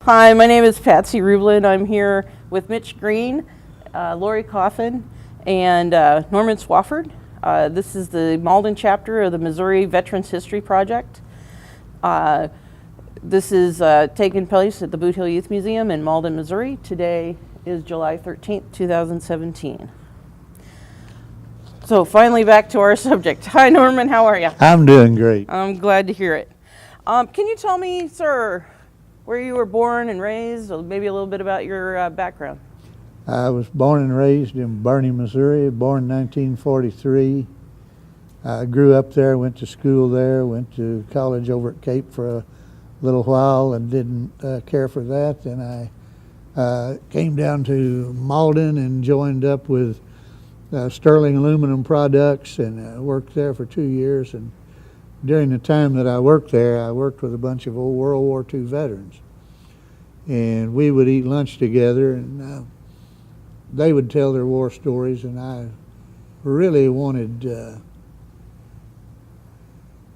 Hi, my name is Ptsd Rublin. I'm here with Mitch Green, Lori Coffin, and Norman Swafford. This is the Malden chapter of the Missouri Veterans History Project. This is taking place at the Boot Hill Youth Museum in Malden, Missouri. Today is July 13th, 2017. So finally back to our subject. Hi Norman, how are you? I'm doing great. I'm glad to hear it. Can you tell me, sir, where you were born and raised, or maybe a little bit about your background? I was born and raised in Barney, Missouri, born in 1943. I grew up there, went to school there, went to college over at Cape for a little while and didn't care for that. Then I came down to Malden and joined up with Sterling Aluminum Products and worked there for 2 years. And during the time that I worked there, I worked with a bunch of old World War II veterans. And we would eat lunch together, and they would tell their war stories, and I really wanted to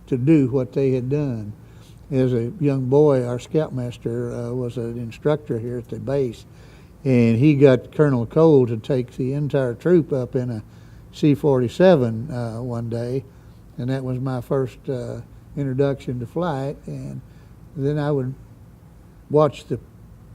do what they had done. As a young boy, our scoutmaster was an instructor here at the base, and he got Colonel Cole to take the entire troop up in a C-47 one day, and that was my first introduction to flight. And then I would watch the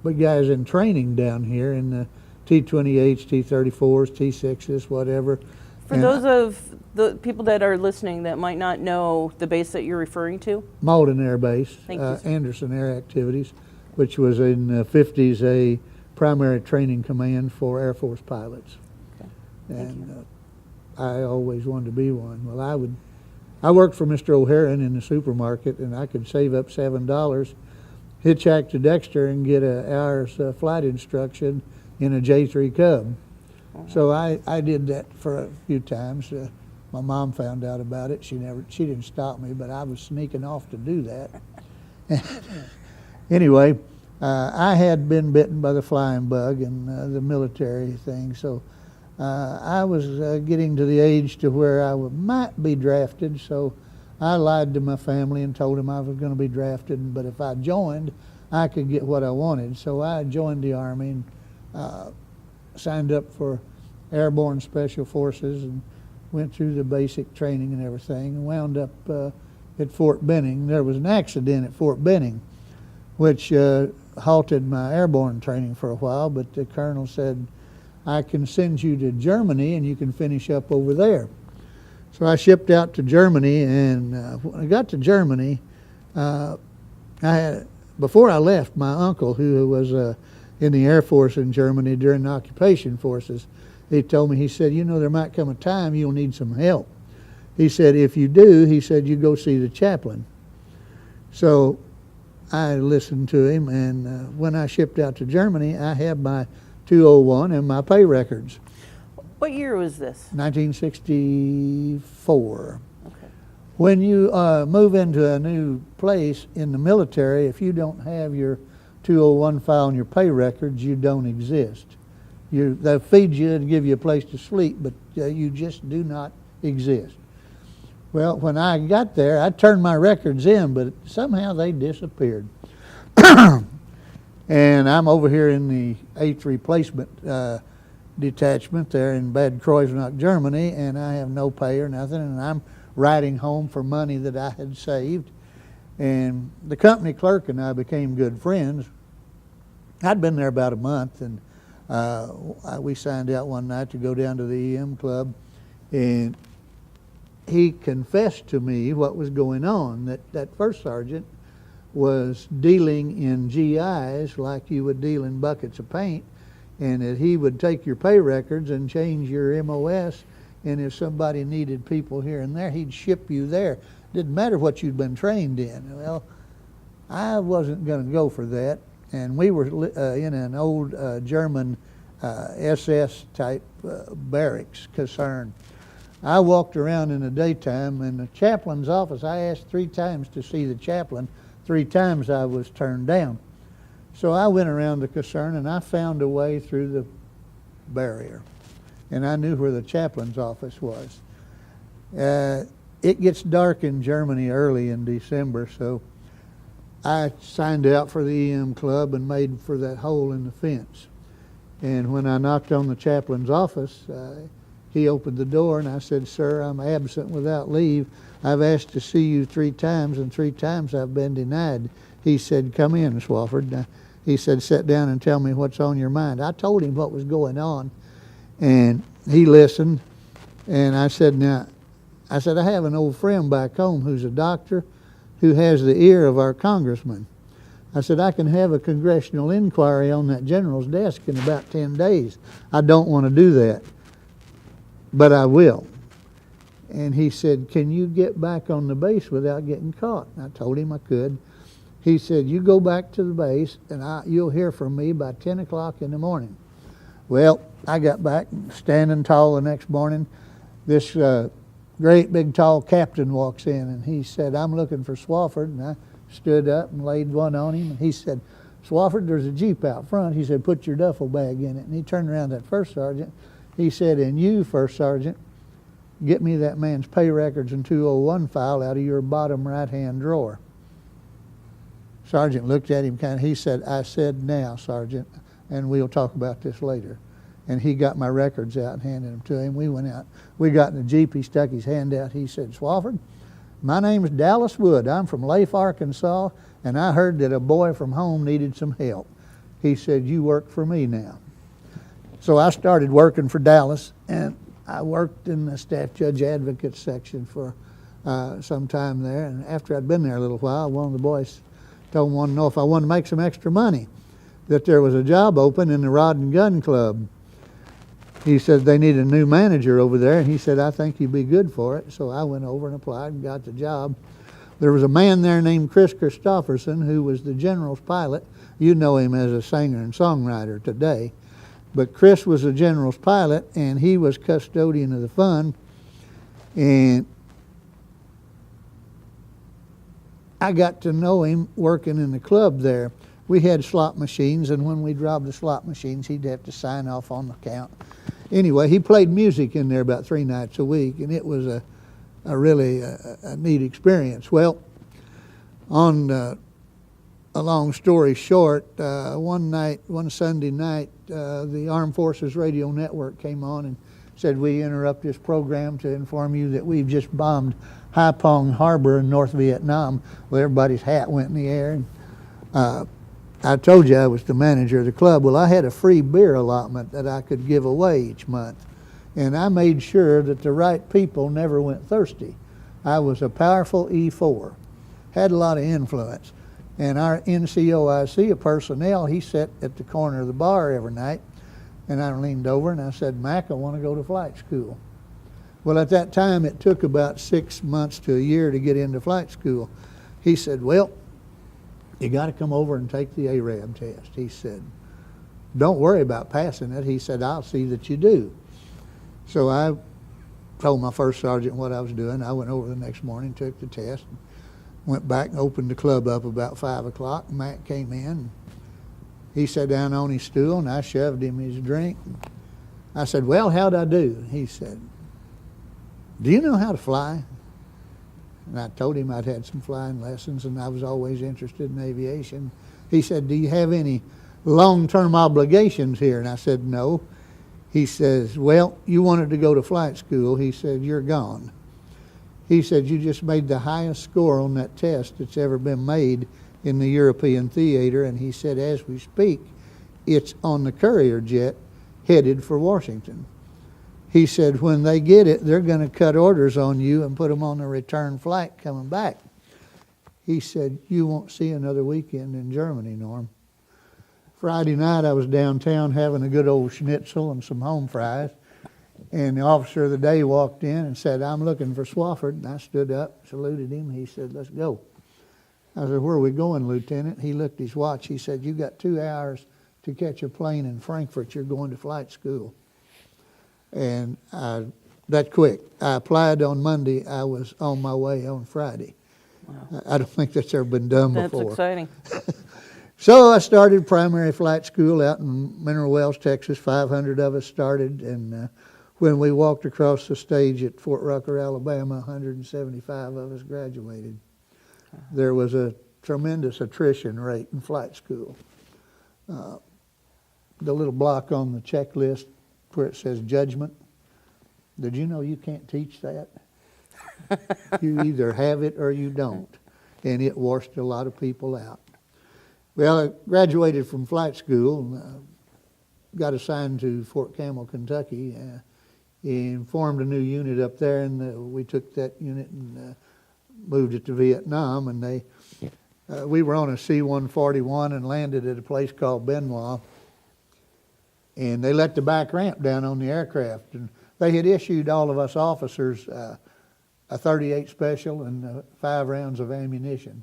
big guys in training down here in the T-28s, T-34s, T-6s, whatever. For those of the people that are listening that might not know the base that you're referring to? Malden Air Base, Thank you, Anderson Air Activities, which was in the 50s a primary training command for Air Force pilots. Okay. And I always wanted to be one. Well, I worked for Mr. O'Haran in the supermarket, and I could save up $7, hitchhike to Dexter and get an hour's flight instruction in a J3 Cub. So I did that for a few times. My mom found out about it. She didn't stop me, but I was sneaking off to do that. Anyway, I had been bitten by the flying bug and the military thing, so I was getting to the age to where I might be drafted, so I lied to my family and told them I was going to be drafted, but if I joined, I could get what I wanted. So I joined the Army and signed up for Airborne Special Forces and went through the basic training and everything, and wound up at Fort Benning. There was an accident at Fort Benning, which halted my airborne training for a while, but the colonel said, I can send you to Germany and you can finish up over there. So I shipped out to Germany, and when I got to Germany, before I left, my uncle, who was in the Air Force in Germany during the occupation forces, he told me, he said, you know, there might come a time you'll need some help. He said, if you do, he said, you go see the chaplain. So I listened to him, and when I shipped out to Germany, I had my 201 and my pay records. What year was this? 1964. Okay. When you move into a new place in the military, if you don't have your 201 file and your pay records, you don't exist. They'll feed you and give you a place to sleep, but you just do not exist. Well, when I got there, I turned my records in, but somehow they disappeared. And I'm over here in the 8th Replacement Detachment there in Bad Kreuznach, Germany, and I have no pay or nothing, and I'm riding home for money that I had saved. And the company clerk and I became good friends. I'd been there about a month, and we signed out one night to go down to the EM club, and he confessed to me what was going on, that first sergeant was dealing in GIs like you would deal in buckets of paint, and that he would take your pay records and change your MOS, and if somebody needed people here and there, he'd ship you there. Didn't matter what you'd been trained in. Well, I wasn't going to go for that, and we were in an old German SS type barracks caserne. I walked around in the daytime in the chaplain's office. I asked 3 times to see the chaplain. 3 times I was turned down. So I went around the caserne and I found a way through the barrier, and I knew where the chaplain's office was. It gets dark in Germany early in December, so I signed out for the EM club and made for that hole in the fence. And when I knocked on the chaplain's office, he opened the door and I said, "Sir, I'm absent without leave. I've asked to see you 3 times and 3 times I've been denied." He said, "Come in, Swafford." He said, "Sit down and tell me what's on your mind." I told him what was going on, and he listened. And I said, I have an old friend back home who's a doctor who has the ear of our congressman. I said, I can have a congressional inquiry on that general's desk in about 10 days. I don't want to do that, but I will. And he said, "Can you get back on the base without getting caught?" And I told him I could. He said, "You go back to the base and you'll hear from me by 10 o'clock in the morning." Well, I got back standing tall the next morning. This great big tall captain walks in and he said, "I'm looking for Swafford." And I stood up and laid one on him. And he said, "Swafford, there's a Jeep out front." He said, "Put your duffel bag in it." And he turned around to that first sergeant. He said, "And you, first sergeant, get me that man's pay records and 201 file out of your bottom right-hand drawer." Sergeant looked at him he said, "I said now, Sergeant, and we'll talk about this later." And he got my records out and handed them to him. We went out. We got in the Jeep. He stuck his hand out. He said, "Swafford, my name is Dallas Wood. I'm from Leif, Arkansas, and I heard that a boy from home needed some help." He said, "You work for me now." So I started working for Dallas, and I worked in the staff judge advocate section for some time there. And after I'd been there a little while, one of the boys told me, wanted to know if I wanted to make some extra money, that there was a job open in the Rod and Gun Club. He said they need a new manager over there, and he said, "I think you'd be good for it." So I went over and applied and got the job. There was a man there named Chris Christopherson who was the general's pilot. You know him as a singer and songwriter today. But Chris was the general's pilot, and he was custodian of the fund. And I got to know him working in the club there. We had slot machines, and when we'd rob the slot machines, he'd have to sign off on the count. Anyway, he played music in there about 3 nights a week, and it was a really neat experience. Well, on a long story short, one Sunday night, the Armed Forces Radio Network came on and said, "We interrupt this program to inform you that we've just bombed Haiphong Harbor in North Vietnam." Well, everybody's hat went in the air. And I told you I was the manager of the club. Well, I had a free beer allotment that I could give away each month. And I made sure that the right people never went thirsty. I was a powerful E4, had a lot of influence. And our NCOIC of personnel, he sat at the corner of the bar every night. And I leaned over and I said, "Mac, I want to go to flight school." Well, at that time, it took about 6 months to a year to get into flight school. He said, "Well, you got to come over and take the ARAB test." He said, "Don't worry about passing it." He said, "I'll see that you do." So I told my first sergeant what I was doing. I went over the next morning, took the test, went back and opened the club up about 5 o'clock. Mac came in. He sat down on his stool, and I shoved him his drink. I said, "Well, how'd I do?" He said, "Do you know how to fly?" And I told him I'd had some flying lessons, and I was always interested in aviation. He said, "Do you have any long-term obligations here?" And I said, "No." He says, "Well, you wanted to go to flight school." He said, "You're gone." He said, "You just made the highest score on that test that's ever been made in the European theater." And he said, "As we speak, it's on the courier jet headed for Washington." He said, "When they get it, they're going to cut orders on you and put them on a return flight coming back." He said, "You won't see another weekend in Germany, Norm." Friday night, I was downtown having a good old schnitzel and some home fries. And the officer of the day walked in and said, "I'm looking for Swafford." And I stood up, saluted him. He said, "Let's go." I said, "Where are we going, Lieutenant?" He looked at his watch. He said, "You got 2 hours to catch a plane in Frankfurt. You're going to flight school." And that quick. I applied on Monday. I was on my way on Friday. Wow. I don't think that's ever been done before. That's exciting. So I started primary flight school out in Mineral Wells, Texas. 500 of us started. And when we walked across the stage at Fort Rucker, Alabama, 175 of us graduated. There was a tremendous attrition rate in flight school. The little block on the checklist where it says judgment, did you know you can't teach that? You either have it or you don't. And it washed a lot of people out. Well, I graduated from flight school and got assigned to Fort Campbell, Kentucky, and formed a new unit up there, and we took that unit and moved it to Vietnam, and we were on a C-141 and landed at a place called Benoit, and they let the back ramp down on the aircraft, and they had issued all of us officers a .38 special and 5 rounds of ammunition.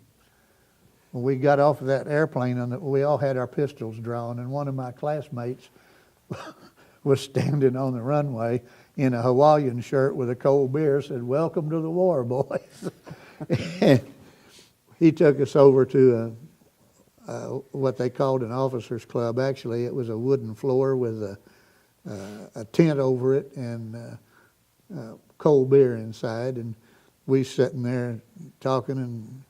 When we got off of that airplane, and we all had our pistols drawn, and one of my classmates was standing on the runway in a Hawaiian shirt with a cold beer, said, "Welcome to the war, boys." And he took us over to what they called an officers' club. Actually, it was a wooden floor with a tent over it and cold beer inside. And we sitting there talking, and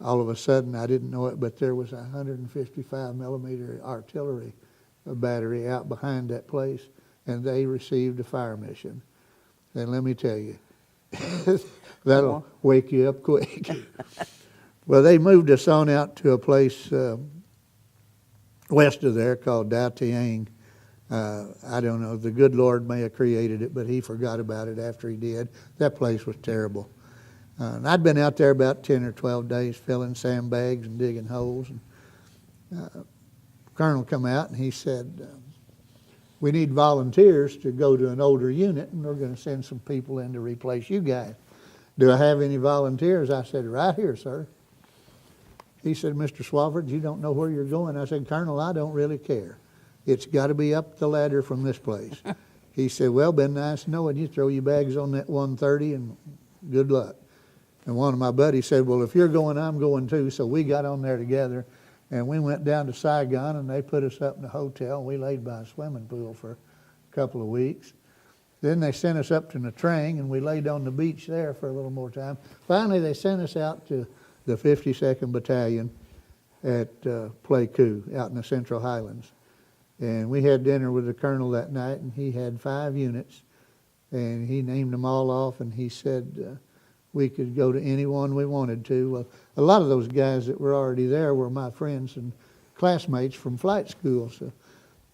all of a sudden, I didn't know it, but there was a 155 millimeter artillery battery out behind that place, and they received a fire mission. And let me tell you, that'll wake you up quick. Well, they moved us on out to a place west of there called Da Tiang. I don't know, the good Lord may have created it, but he forgot about it after he did. That place was terrible. And I'd been out there about 10 or 12 days filling sandbags and digging holes. And Colonel come out and he said, "We need volunteers to go to an older unit, and we're going to send some people in to replace you guys. Do I have any volunteers?" I said, "Right here, sir." He said, "Mr. Swafford, you don't know where you're going." I said, "Colonel, I don't really care. It's got to be up the ladder from this place." He said, "Well, been nice knowing you. Throw your bags on that 130 and good luck." And one of my buddies said, "Well, if you're going, I'm going too." So we got on there together, and we went down to Saigon, and they put us up in a hotel, and we laid by a swimming pool for a couple of weeks. Then they sent us up to Nha Trang, and we laid on the beach there for a little more time. Finally, they sent us out to the 52nd Battalion at Pleiku, out in the Central Highlands. And we had dinner with the colonel that night, and he had 5 units, and he named them all off, and he said we could go to anyone we wanted to. Well, a lot of those guys that were already there were my friends and classmates from flight school, so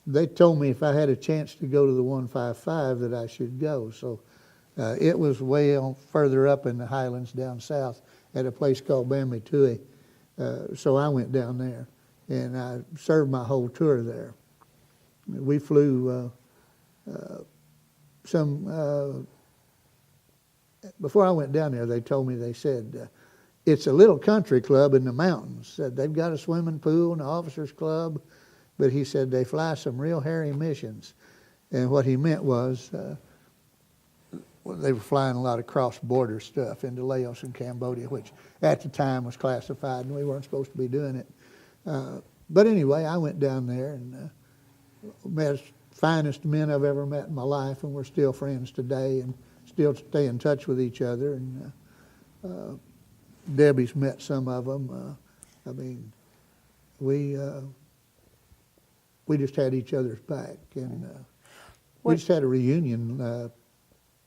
they told me if I had a chance to go to the 155 that I should go. So it was way on further up in the highlands down south at a place called Bambi Tui. So I went down there, and I served my whole tour there. We flew before I went down there, they told me, they said, it's a little country club in the mountains. Said they've got a swimming pool and an officers club, but he said they fly some real hairy missions. And what he meant was they were flying a lot of cross-border stuff into Laos and Cambodia, which at the time was classified, and we weren't supposed to be doing it. But anyway, I went down there and met the finest men I've ever met in my life, and we're still friends today and still stay in touch with each other. And Debbie's met some of them. I mean, we just had each other's back, and we just had a reunion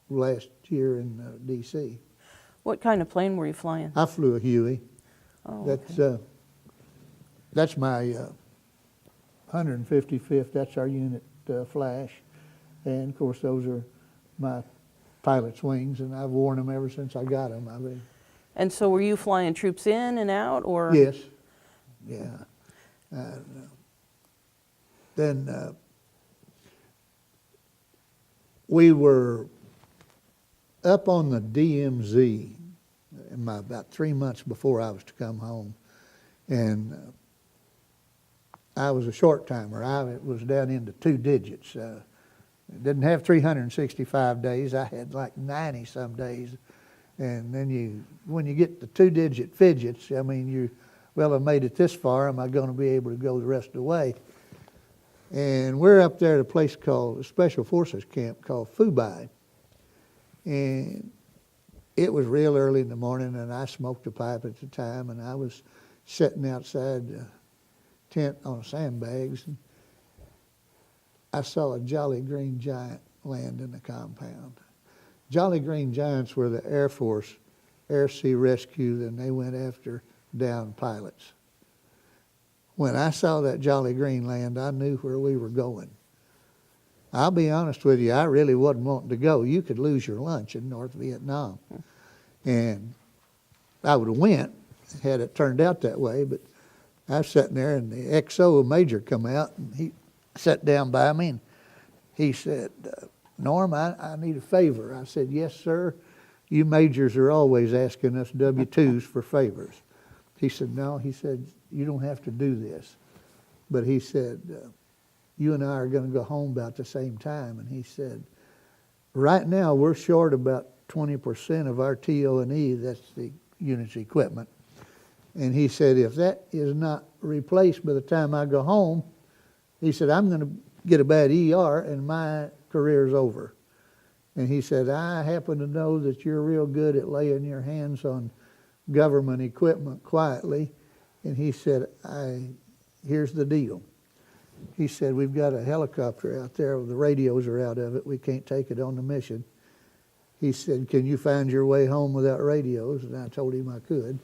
last year in D.C. What kind of plane were you flying? I flew a Huey. Oh, That's my 155th. That's our unit Flash, and of course those are my pilot's wings, and I've worn them ever since I got them. I mean, and so were you flying troops in and out, or? Yes, yeah. Then we were up on the DMZ about 3 months before I was to come home, and I was a short timer. I was down into 2 digits. Didn't have 365 days. I had like 90 some days. And then when you get the 2-digit fidgets, I mean, I made it this far. Am I going to be able to go the rest of the way? And we're up there at a place called a Special Forces camp called Phu Bai. And it was real early in the morning, and I smoked a pipe at the time, and I was sitting outside the tent on sandbags, and I saw a Jolly Green Giant land in the compound. Jolly Green Giants were the Air Force Air Sea Rescue, and they went after downed pilots. When I saw that Jolly Green land, I knew where we were going. I'll be honest with you, I really wasn't wanting to go. You could lose your lunch in North Vietnam. And I would have went had it turned out that way, but I was sitting there and the XO major come out and he sat down by me and he said, Norm, I need a favor. I said, yes, sir. You majors are always asking us W-2s for favors. He said, no. He said, you don't have to do this. But he said, you and I are going to go home about the same time. And he said, right now we're short about 20% of our TO&E, that's the unit's equipment. And he said, if that is not replaced by the time I go home, he said, I'm going to get a bad ER and my career's over. And he said, I happen to know that you're real good at laying your hands on government equipment quietly. And he said, here's the deal. He said, we've got a helicopter out there. The radios are out of it. We can't take it on the mission. He said, can you find your way home without radios? And I told him I could.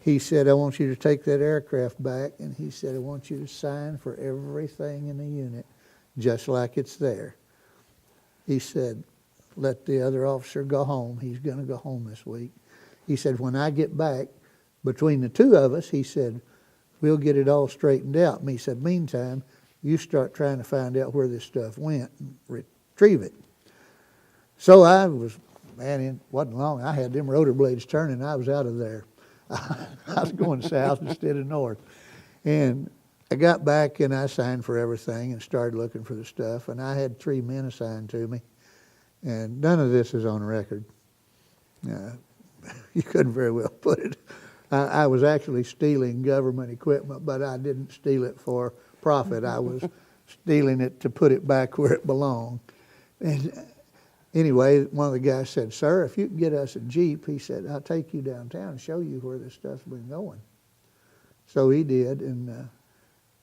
He said, I want you to take that aircraft back. And he said, I want you to sign for everything in the unit just like it's there. He said, let the other officer go home. He's going to go home this week. He said, when I get back, between the two of us, he said, we'll get it all straightened out. And he said, meantime, you start trying to find out where this stuff went and retrieve it. So I was, man, it wasn't long. I had them rotor blades turning. I was out of there. I was going south instead of north. And I got back and I signed for everything and started looking for the stuff. And I had 3 men assigned to me. And none of this is on record. You couldn't very well put it. I was actually stealing government equipment, but I didn't steal it for profit. I was stealing it to put it back where it belonged. And anyway, one of the guys said, sir, if you can get us a Jeep, he said, I'll take you downtown and show you where this stuff's been going. So he did, and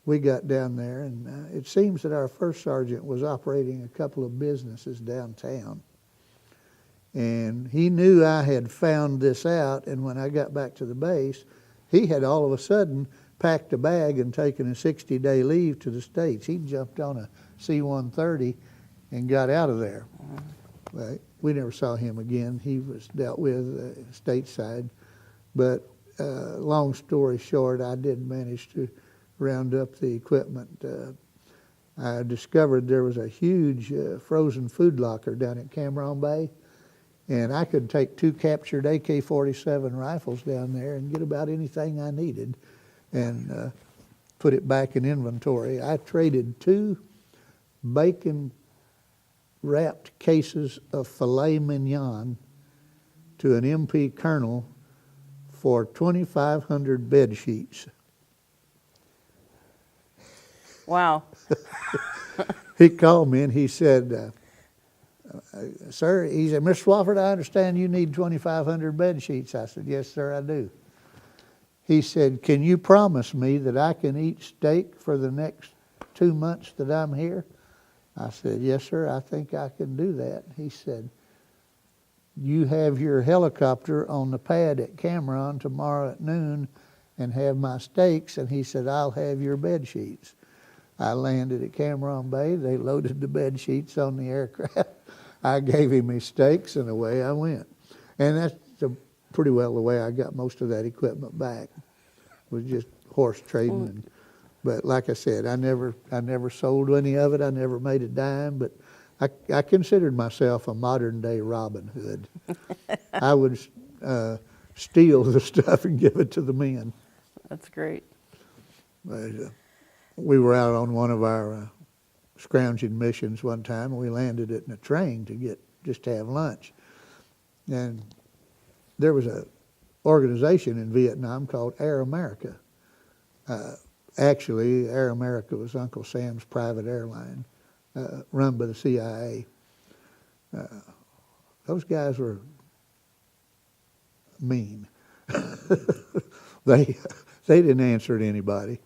we got down there, and it seems that our first sergeant was operating a couple of businesses downtown. And he knew I had found this out, and when I got back to the base, he had all of a sudden packed a bag and taken a 60-day leave to the States. He jumped on a C-130 and got out of there. We never saw him again. He was dealt with stateside. But long story short, I did manage to round up the equipment. I discovered there was a huge frozen food locker down at Cameron Bay. And I could take 2 captured AK-47 rifles down there and get about anything I needed and put it back in inventory. I traded 2 bacon-wrapped cases of filet mignon to an MP colonel for 2,500 bed sheets. Wow. He called me and he said, sir, he said, Mr. Swafford, I understand you need 2,500 bed sheets. I said, yes, sir, I do. He said, can you promise me that I can eat steak for the next 2 months that I'm here? I said, yes, sir, I think I can do that. He said, you have your helicopter on the pad at Cameron tomorrow at noon and have my steaks. And he said, I'll have your bed sheets. I landed at Cameron Bay. They loaded the bed sheets on the aircraft. I gave him his steaks, and away I went. And that's pretty well the way I got most of that equipment back. Was just horse trading. But like I said, I never sold any of it. I never made a dime. But I considered myself a modern-day Robin Hood. I would steal the stuff and give it to the men. That's great. But, we were out on one of our scrounging missions one time, and we landed it in a train to have lunch. And there was an organization in Vietnam called Air America. Actually, Air America was Uncle Sam's private airline, run by the CIA. Those guys were mean. They They didn't answer to anybody.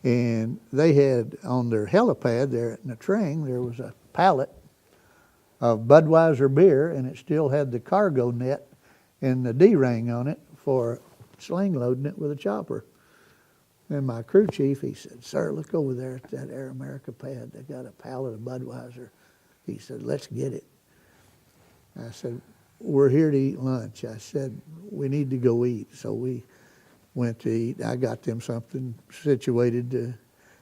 And they had on their helipad there at Natrang, there was a pallet of Budweiser beer, and it still had the cargo net and the D-ring on it for sling loading it with a chopper. And my crew chief, he said, "Sir, look over there at that Air America pad. They got a pallet of Budweiser." He said, "Let's get it." I said, "We're here to eat lunch." I said, "We need to go eat." So we went to eat. I got them something situated to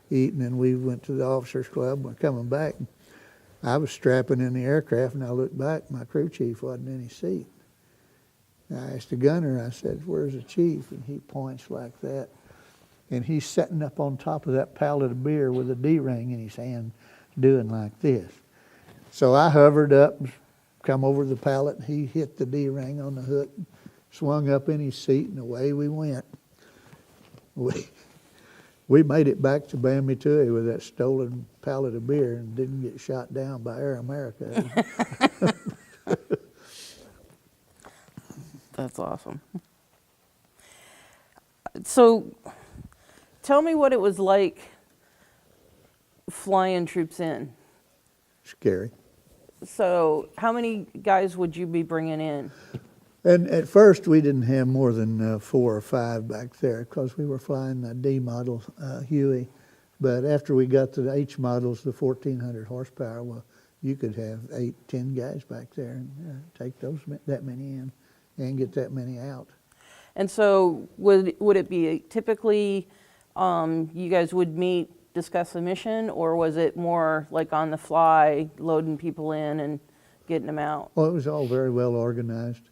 eat, and then we went to the officers club. We're coming back. I was strapping in the aircraft, and I looked back. My crew chief wasn't in his seat. I asked the gunner, I said, "Where's the chief?" And he points like that. And he's sitting up on top of that pallet of beer with a D-ring in his hand doing like this. So I hovered up, come over the pallet, and he hit the D-ring on the hook, swung up in his seat, and away we went. We made it back to Bambi Toohey with that stolen pallet of beer and didn't get shot down by Air America. That's awesome. So tell me what it was like flying troops in. Scary. So how many guys would you be bringing in? And at first we didn't have more than 4 or 5 back there because we were flying the D model Huey. But after we got to the H models, the 1400 horsepower, well, you could have 8, 10 guys back there and take that many in and get that many out. And so would it be typically you guys would meet, discuss the mission, or was it more like on the fly, loading people in and getting them out? Well, it was all very well organized.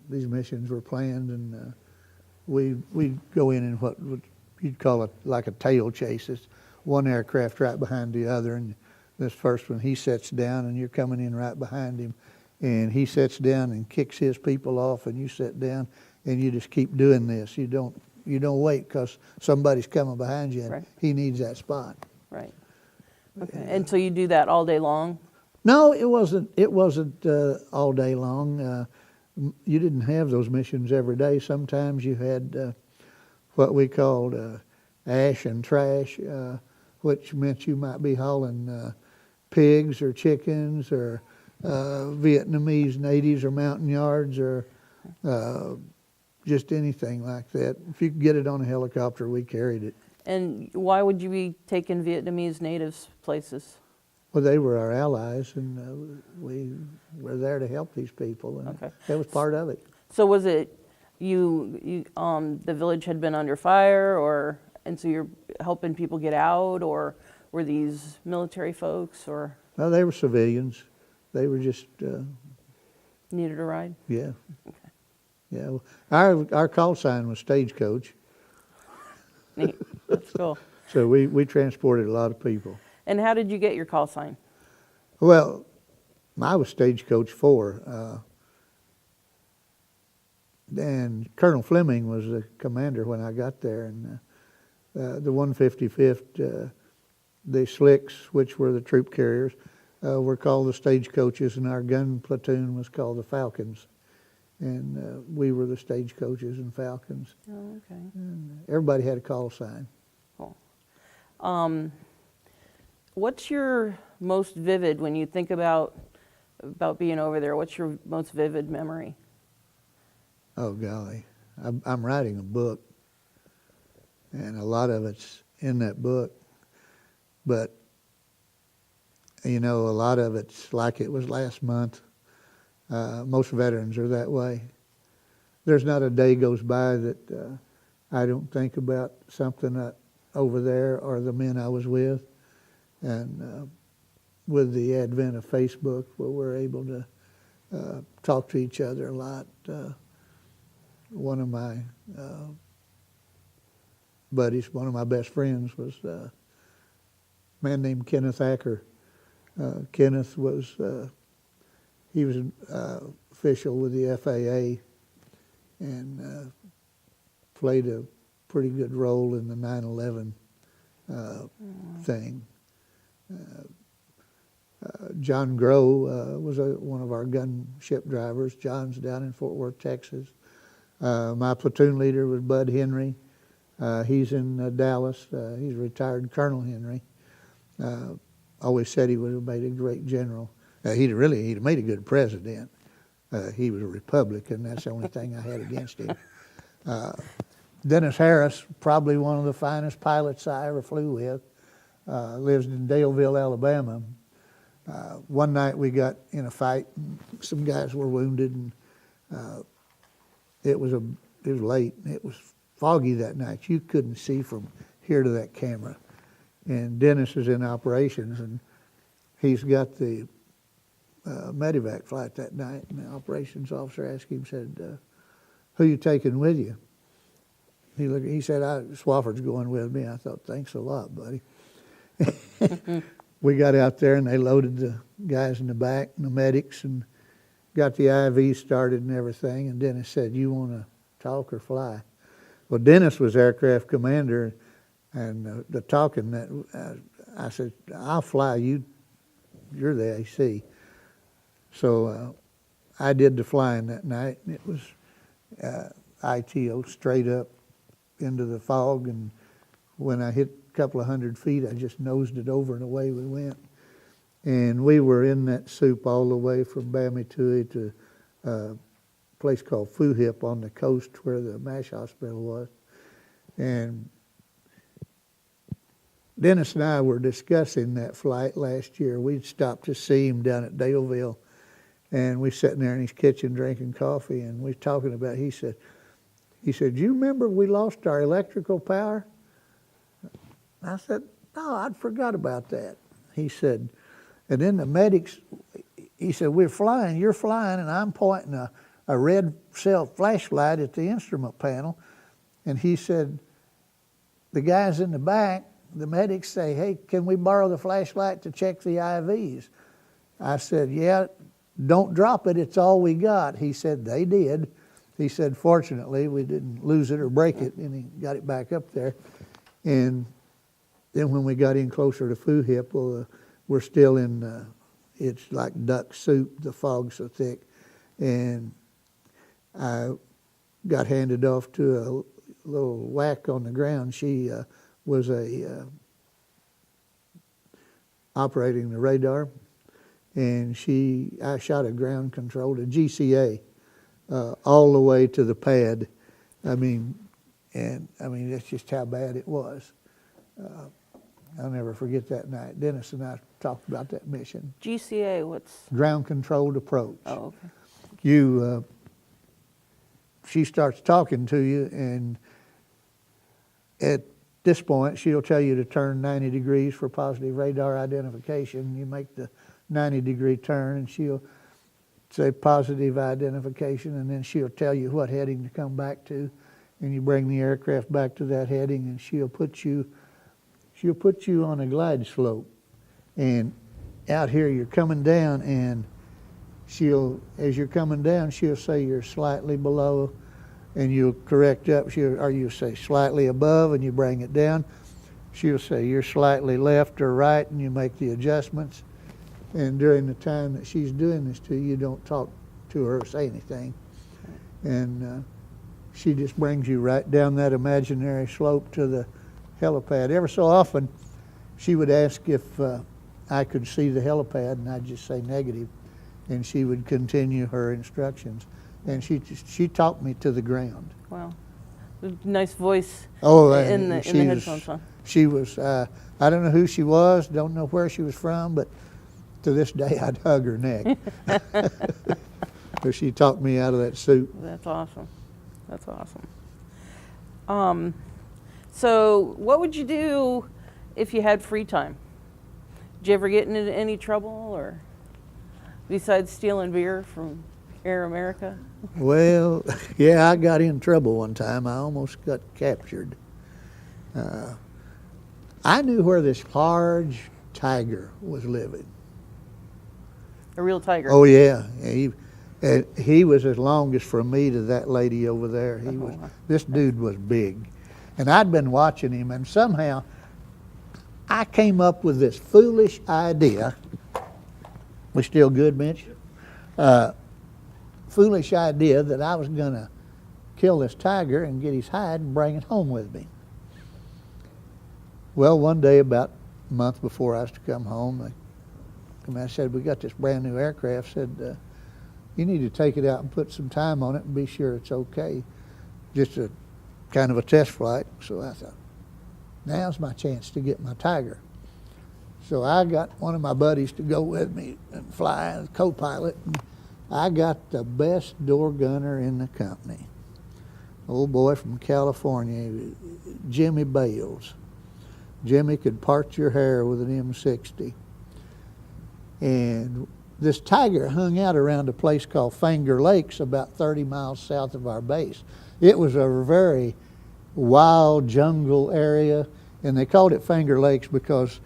These missions were planned, and we'd go in what you'd call it like a tail chase. It's one aircraft right behind the other, and this first one, he sets down, and you're coming in right behind him, and he sets down and kicks his people off, and you sit down, and you just keep doing this. You don't wait because somebody's coming behind you, and Right. he needs that spot. Right. Okay. And so you do that all day long? No, it wasn't. It wasn't all day long. You didn't have those missions every day. Sometimes you had what we called ash and trash, which meant you might be hauling pigs or chickens or Vietnamese natives or mountain yards or just anything like that. If you could get it on a helicopter, we carried it. And why would you be taking Vietnamese natives places? Well, they were our allies, and we were there to help these people, and Okay. that was part of it. So was it the village had been under fire, and so you're helping people get out, or were these military folks, or No, they were civilians. They were just, needed a ride? yeah. Yeah, well, our call sign was Stagecoach, Neat. That's cool. so we transported a lot of people. And how did you get your call sign? Well, I was Stagecoach 4, and Colonel Fleming was the commander when I got there, and the 155th, the Slicks, which were the troop carriers, were called the Stagecoaches, and our gun platoon was called the Falcons. And we were the Stagecoaches and Falcons. Oh, okay. And everybody had a call sign. Cool. What's your most vivid when you think about being over there? What's your most vivid memory? Oh, golly. I'm writing a book, and a lot of it's in that book. But, you know, a lot of it's like it was last month. Most veterans are that way. There's not a day goes by that I don't think about something over there or the men I was with. And with the advent of Facebook, where we're able to talk to each other a lot, one of my buddies, one of my best friends was a man named Kenneth Acker. Kenneth was he was an official with the FAA and played a pretty good role in the 9/11 thing. John Grow was one of our gunship drivers. John's down in Fort Worth, Texas. My platoon leader was Bud Henry. He's in Dallas. He's retired Colonel Henry. Always said he would have made a great general. He'd made a good president. He was a Republican. That's the only thing I had against him. Dennis Harris, probably one of the finest pilots I ever flew with, lives in Daleville, Alabama. One night we got in a fight. And some guys were wounded, and it was late. It was foggy that night. You couldn't see from here to that camera. And Dennis is in operations, and he's got the medevac flight that night. And the operations officer asked him, said, "Who you taking with you?" He said, "Swafford's going with me." I thought, "Thanks a lot, buddy." We got out there, and they loaded the guys in the back, and the medics, and got the IV started and everything. And Dennis said, "You want to talk or fly?" Well, Dennis was aircraft commander, and the talking that I said, "I'll fly. You're the AC." So I did the flying that night, and it was ITO straight up into the fog. And when I hit a couple of 100 feet, I just nosed it over, and away we went. And we were in that soup all the way from Bamitui to a place called Fuhip on the coast where the MASH hospital was. And Dennis and I were discussing that flight last year. We'd stopped to see him down at Daleville, and we sitting there in his kitchen drinking coffee, and we talking about, he said, "Do you remember we lost our electrical power?" I said, "No, I'd forgot about that." He said, and then the medics, he said, "We're flying, you're flying, and I'm pointing a red cell flashlight at the instrument panel." And he said, the guys in the back, the medics say, "Hey, can we borrow the flashlight to check the IVs?" I said, "Yeah, don't drop it, it's all we got." He said, "They did." He said, "Fortunately, we didn't lose it or break it," and he got it back up there. And then when we got in closer to Fuhip, well, we're still in, it's like duck soup, the fog's so thick. And I got handed off to a little whack on the ground. She was operating the radar, and I shot a ground control, a GCA, all the way to the pad. I mean, that's just how bad it was. I'll never forget that night. Dennis and I talked about that mission. GCA, what's? Ground controlled approach. Oh, okay. She starts talking to you, and at this point, she'll tell you to turn 90 degrees for positive radar identification. You make the 90-degree turn, and she'll say positive identification, and then she'll tell you what heading to come back to, and you bring the aircraft back to that heading, and she'll put you on a glide slope. And out here, you're coming down, and as you're coming down, she'll say you're slightly below, and you'll correct up, or you'll say slightly above, and you bring it down. She'll say you're slightly left or right, and you make the adjustments. And during the time that she's doing this to you, you don't talk to her or say anything. And she just brings you right down that imaginary slope to the helipad. Every so often, she would ask if I could see the helipad, and I'd just say negative, and she would continue her instructions. And she talked me to the ground. Wow. Nice voice in the headphones, huh? She was, I don't know who she was, don't know where she was from, but to this day I'd hug her neck. But she talked me out of that soup. That's awesome. That's awesome. So what would you do if you had free time? Did you ever get into any trouble, or besides stealing beer from Air America? Well, yeah, I got in trouble one time. I almost got captured. I knew where this large tiger was living. A real tiger? Oh, yeah. He was as long as from me to that lady over there. This dude was big. And I'd been watching him, and somehow I came up with this foolish idea. We still good, Mitch? Foolish idea that I was going to kill this tiger and get his hide and bring it home with me. Well, one day about a month before I was to come home, I said, we got this brand new aircraft. Said, you need to take it out and put some time on it and be sure it's okay. Just a kind of a test flight. So I thought, now's my chance to get my tiger. So I got one of my buddies to go with me and fly as co-pilot. And I got the best door gunner in the company. Old boy from California, Jimmy Bales. Jimmy could part your hair with an M60. And this tiger hung out around a place called Finger Lakes, about 30 miles south of our base. It was a very wild jungle area, and they called it Finger Lakes because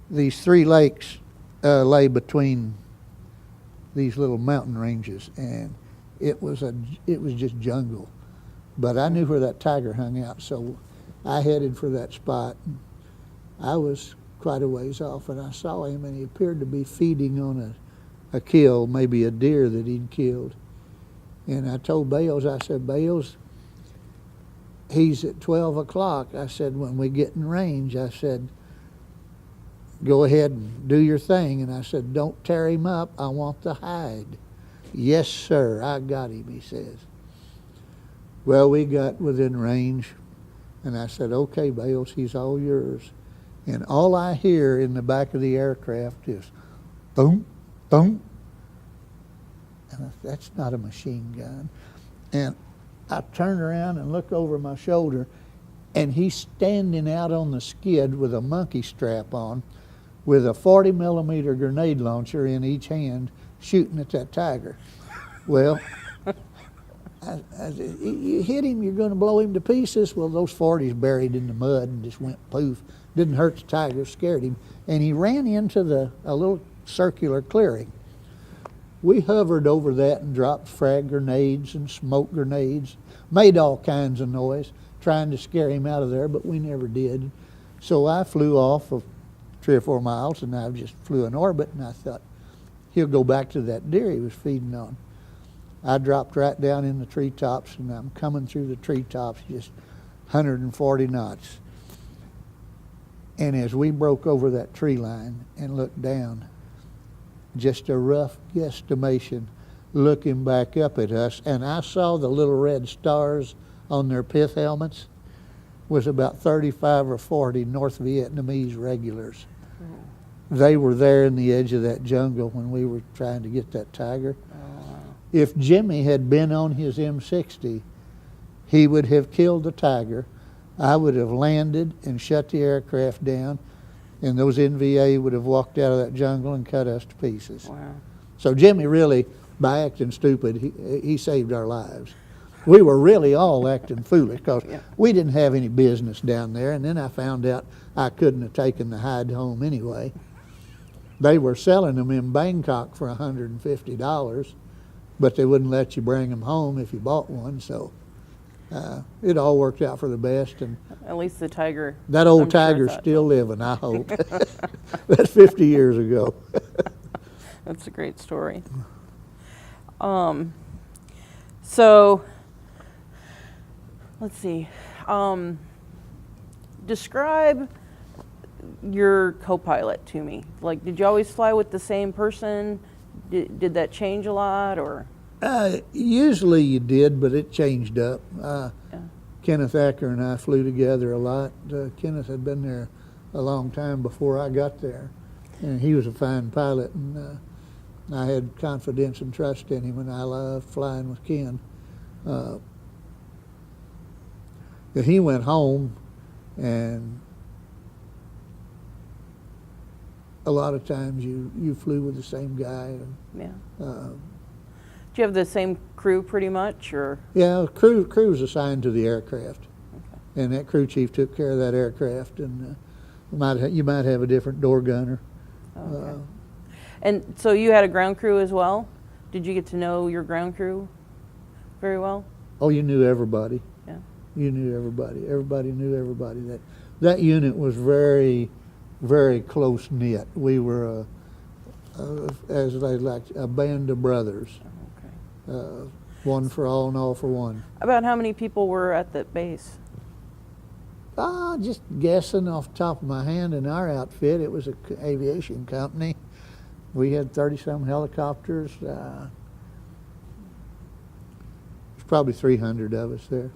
these 3 lakes lay between these little mountain ranges, and it was just jungle. But I knew where that tiger hung out, so I headed for that spot. I was quite a ways off, and I saw him, and he appeared to be feeding on a kill, maybe a deer that he'd killed. And I told Bales, I said, Bales, he's at 12 o'clock. I said, when we get in range, I said, go ahead and do your thing. And I said, don't tear him up. I want the hide. Yes, sir, I got him, he says. Well, we got within range, and I said, okay, Bales, he's all yours. And all I hear in the back of the aircraft is thump, thump. And that's not a machine gun. And I turn around and look over my shoulder, and he's standing out on the skid with a monkey strap on, with a 40 millimeter grenade launcher in each hand, shooting at that tiger. Well, I said, you hit him, you're going to blow him to pieces. Well, those 40s buried in the mud and just went poof. Didn't hurt the tiger, scared him. And he ran into a little circular clearing. We hovered over that and dropped frag grenades and smoke grenades, made all kinds of noise, trying to scare him out of there, but we never did. So I flew off of 3 or 4 miles, and I just flew in orbit, and I thought, he'll go back to that deer he was feeding on. I dropped right down in the treetops, and I'm coming through the treetops just 140 knots. And as we broke over that tree line and looked down, just a rough guesstimation looking back up at us, and I saw the little red stars on their pith helmets, was about 35 or 40 North Vietnamese regulars. They were there in the edge of that jungle when we were trying to get that tiger. If Jimmy had been on his M60, he would have killed the tiger. I would have landed and shut the aircraft down, and those NVA would have walked out of that jungle and cut us to pieces. Wow. So Jimmy really, by acting stupid, he saved our lives. We were really all acting foolish because we didn't have any business down there, and then I found out I couldn't have taken the hide home anyway. They were selling them in Bangkok for $150, but they wouldn't let you bring them home if you bought one, so it all worked out for the best. And At least the tiger. that old I'm sure tiger's thought- still living, I hope. That's 50 years ago. That's a great story. So, let's see. Describe your co-pilot to me. Like, did you always fly with the same person? Did that change a lot, or? Usually you did, but it changed up. Kenneth Acker and I flew together a lot. Kenneth had been there a long time before I got there, and he was a fine pilot, and I had confidence and trust in him, and I loved flying with Ken. He went home, and a lot of times you flew with the same guy. Yeah. Do you have the same crew pretty much, or? Yeah, crew was assigned to the aircraft, and that crew chief took care of that aircraft, and you might have a different door gunner. Okay. And so you had a ground crew as well? Did you get to know your ground crew very well? Oh, you knew everybody. Yeah. You knew everybody. Everybody knew everybody. That unit was very, very close knit. We were, as they like, a band of brothers. Okay. One for all and all for one. About how many people were at the base? Just guessing off the top of my hand, in our outfit, it was an aviation company. We had 30-some helicopters. There's probably 300 of us there.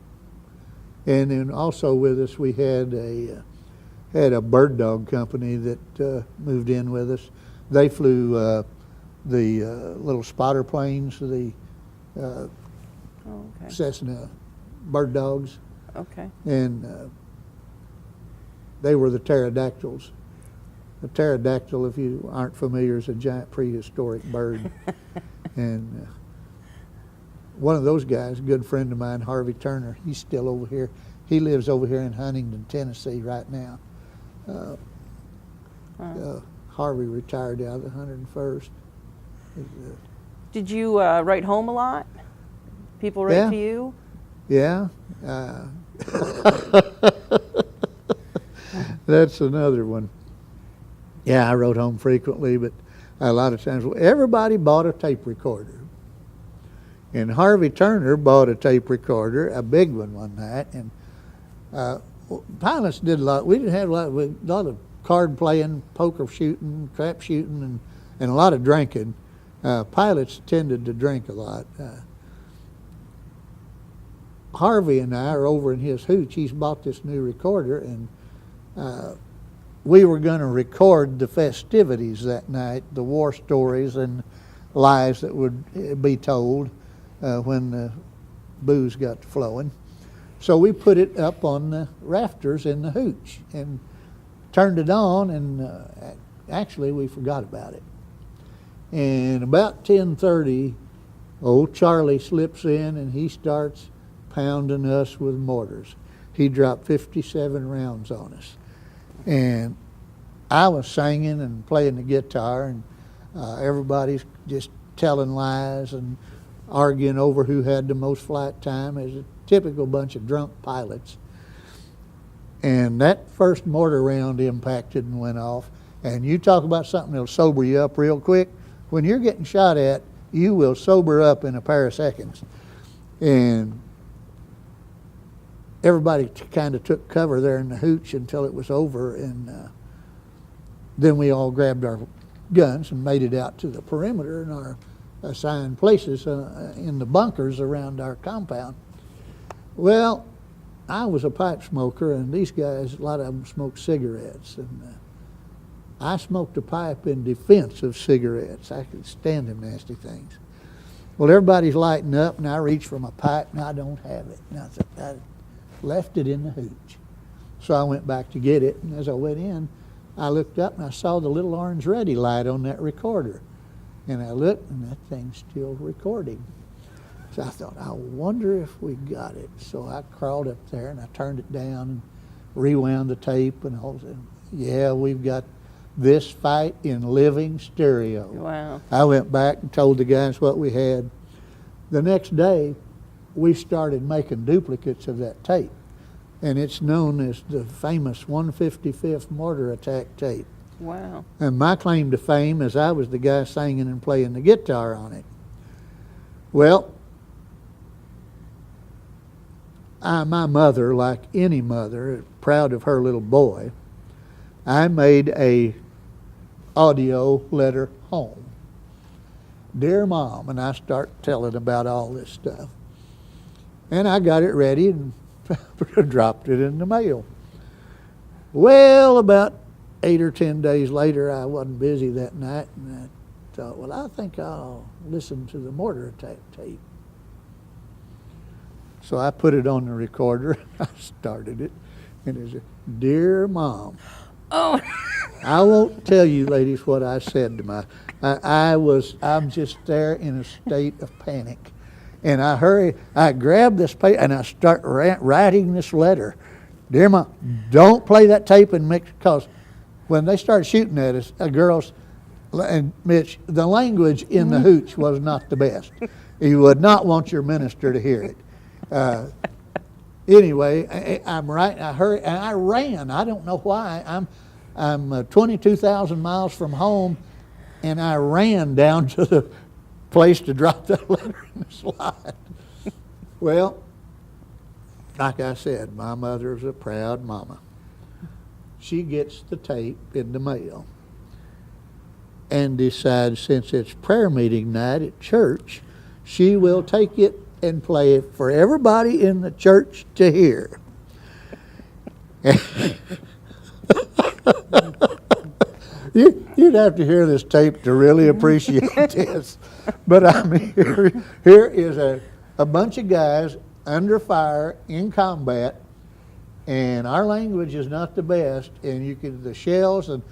And then also with us, we had a bird dog company that moved in with us. They flew the little spotter planes, the Cessna bird dogs. Okay. And they were the pterodactyls. A pterodactyl, if you aren't familiar, is a giant prehistoric bird. And one of those guys, a good friend of mine, Harvey Turner, he's still over here. He lives over here in Huntington, Tennessee right now. Harvey retired out of the 101st. Did you write home a lot? People write to you? Yeah. That's another one. Yeah, I wrote home frequently, but a lot of times everybody bought a tape recorder. And Harvey Turner bought a tape recorder, a big one night, and pilots did a lot. We didn't have a lot of card playing, poker shooting, crap shooting, and a lot of drinking. Pilots tended to drink a lot. Harvey and I are over in his hooch. He's bought this new recorder, and we were going to record the festivities that night, the war stories and lies that would be told when the booze got to flowing. So we put it up on the rafters in the hooch and turned it on, and actually we forgot about it. And about 10:30, old Charlie slips in and he starts pounding us with mortars. He dropped 57 rounds on us. And I was singing and playing the guitar, and everybody's just telling lies and arguing over who had the most flight time, as a typical bunch of drunk pilots. And that first mortar round impacted and went off. And you talk about something that'll sober you up real quick. When you're getting shot at, you will sober up in a pair of seconds. And everybody kind of took cover there in the hooch until it was over, and then we all grabbed our guns and made it out to the perimeter in our assigned places in the bunkers around our compound. Well, I was a pipe smoker, and these guys, a lot of them smoked cigarettes, and I smoked a pipe in defense of cigarettes. I could stand them nasty things. Well, everybody's lighting up, and I reach for my pipe, and I don't have it. And I left it in the hooch. So I went back to get it, and as I went in, I looked up and I saw the little orange ready light on that recorder. And I looked, and that thing's still recording. So I thought, I wonder if we got it. So I crawled up there and I turned it down and rewound the tape and all that. Yeah, we've got this fight in living stereo. Wow. I went back and told the guys what we had. The next day, we started making duplicates of that tape. And it's known as the famous 155th mortar attack tape. Wow. And my claim to fame is I was the guy singing and playing the guitar on it. Well, my mother, like any mother, proud of her little boy, I made a audio letter home. Dear Mom, and I start telling about all this stuff. And I got it ready and dropped it in the mail. Well, about 8 or 10 days later, I wasn't busy that night, and I thought, well, I think I'll listen to the mortar attack tape. So I put it on the recorder. I started it, and it said, Dear Mom. Oh. I won't tell you, ladies, what I said to my. I'm just there in a state of panic. And I grabbed this paper and I start writing this letter. Dear Mom, don't play that tape and mix, because when they started shooting at us, girls, and Mitch, the language in the hooch was not the best. You would not want your minister to hear it. Anyway, I'm right. I hurried and I ran. I don't know why. I'm 22,000 miles from home, and I ran down to the place to drop that letter in the slide. Well, like I said, my mother's a proud mama. She gets the tape in the mail and decides, since it's prayer meeting night at church, she will take it and play it for everybody in the church to hear. You'd have to hear this tape to really appreciate this. But I mean, here is a bunch of guys under fire in combat, and our language is not the best, and you could, the shells and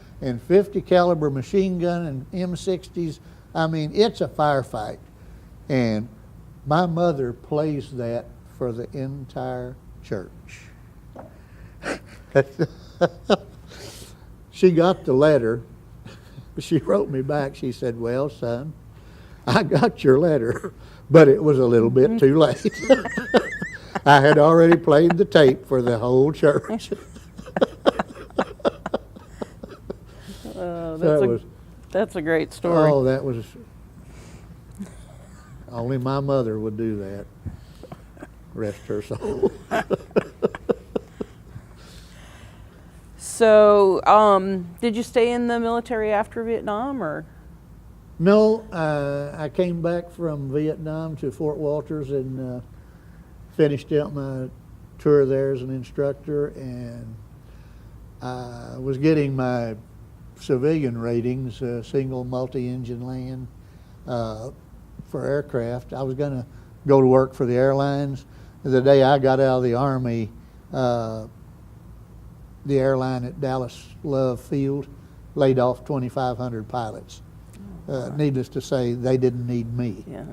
50 caliber machine gun and M60s, I mean, it's a firefight. And my mother plays that for the entire church. She got the letter. She wrote me back. She said, well, son, I got your letter, but it was a little bit too late. I had already played the tape for the whole church. That's a great story. Oh, that was, only my mother would do that. Rest her soul. So, did you stay in the military after Vietnam, or? No, I came back from Vietnam to Fort Walters and finished out my tour there as an instructor, and I was getting my civilian ratings, single multi-engine land for aircraft. I was going to go to work for the airlines. The day I got out of the Army, the airline at Dallas Love Field laid off 2,500 pilots. Needless to say, they didn't need me. Yeah.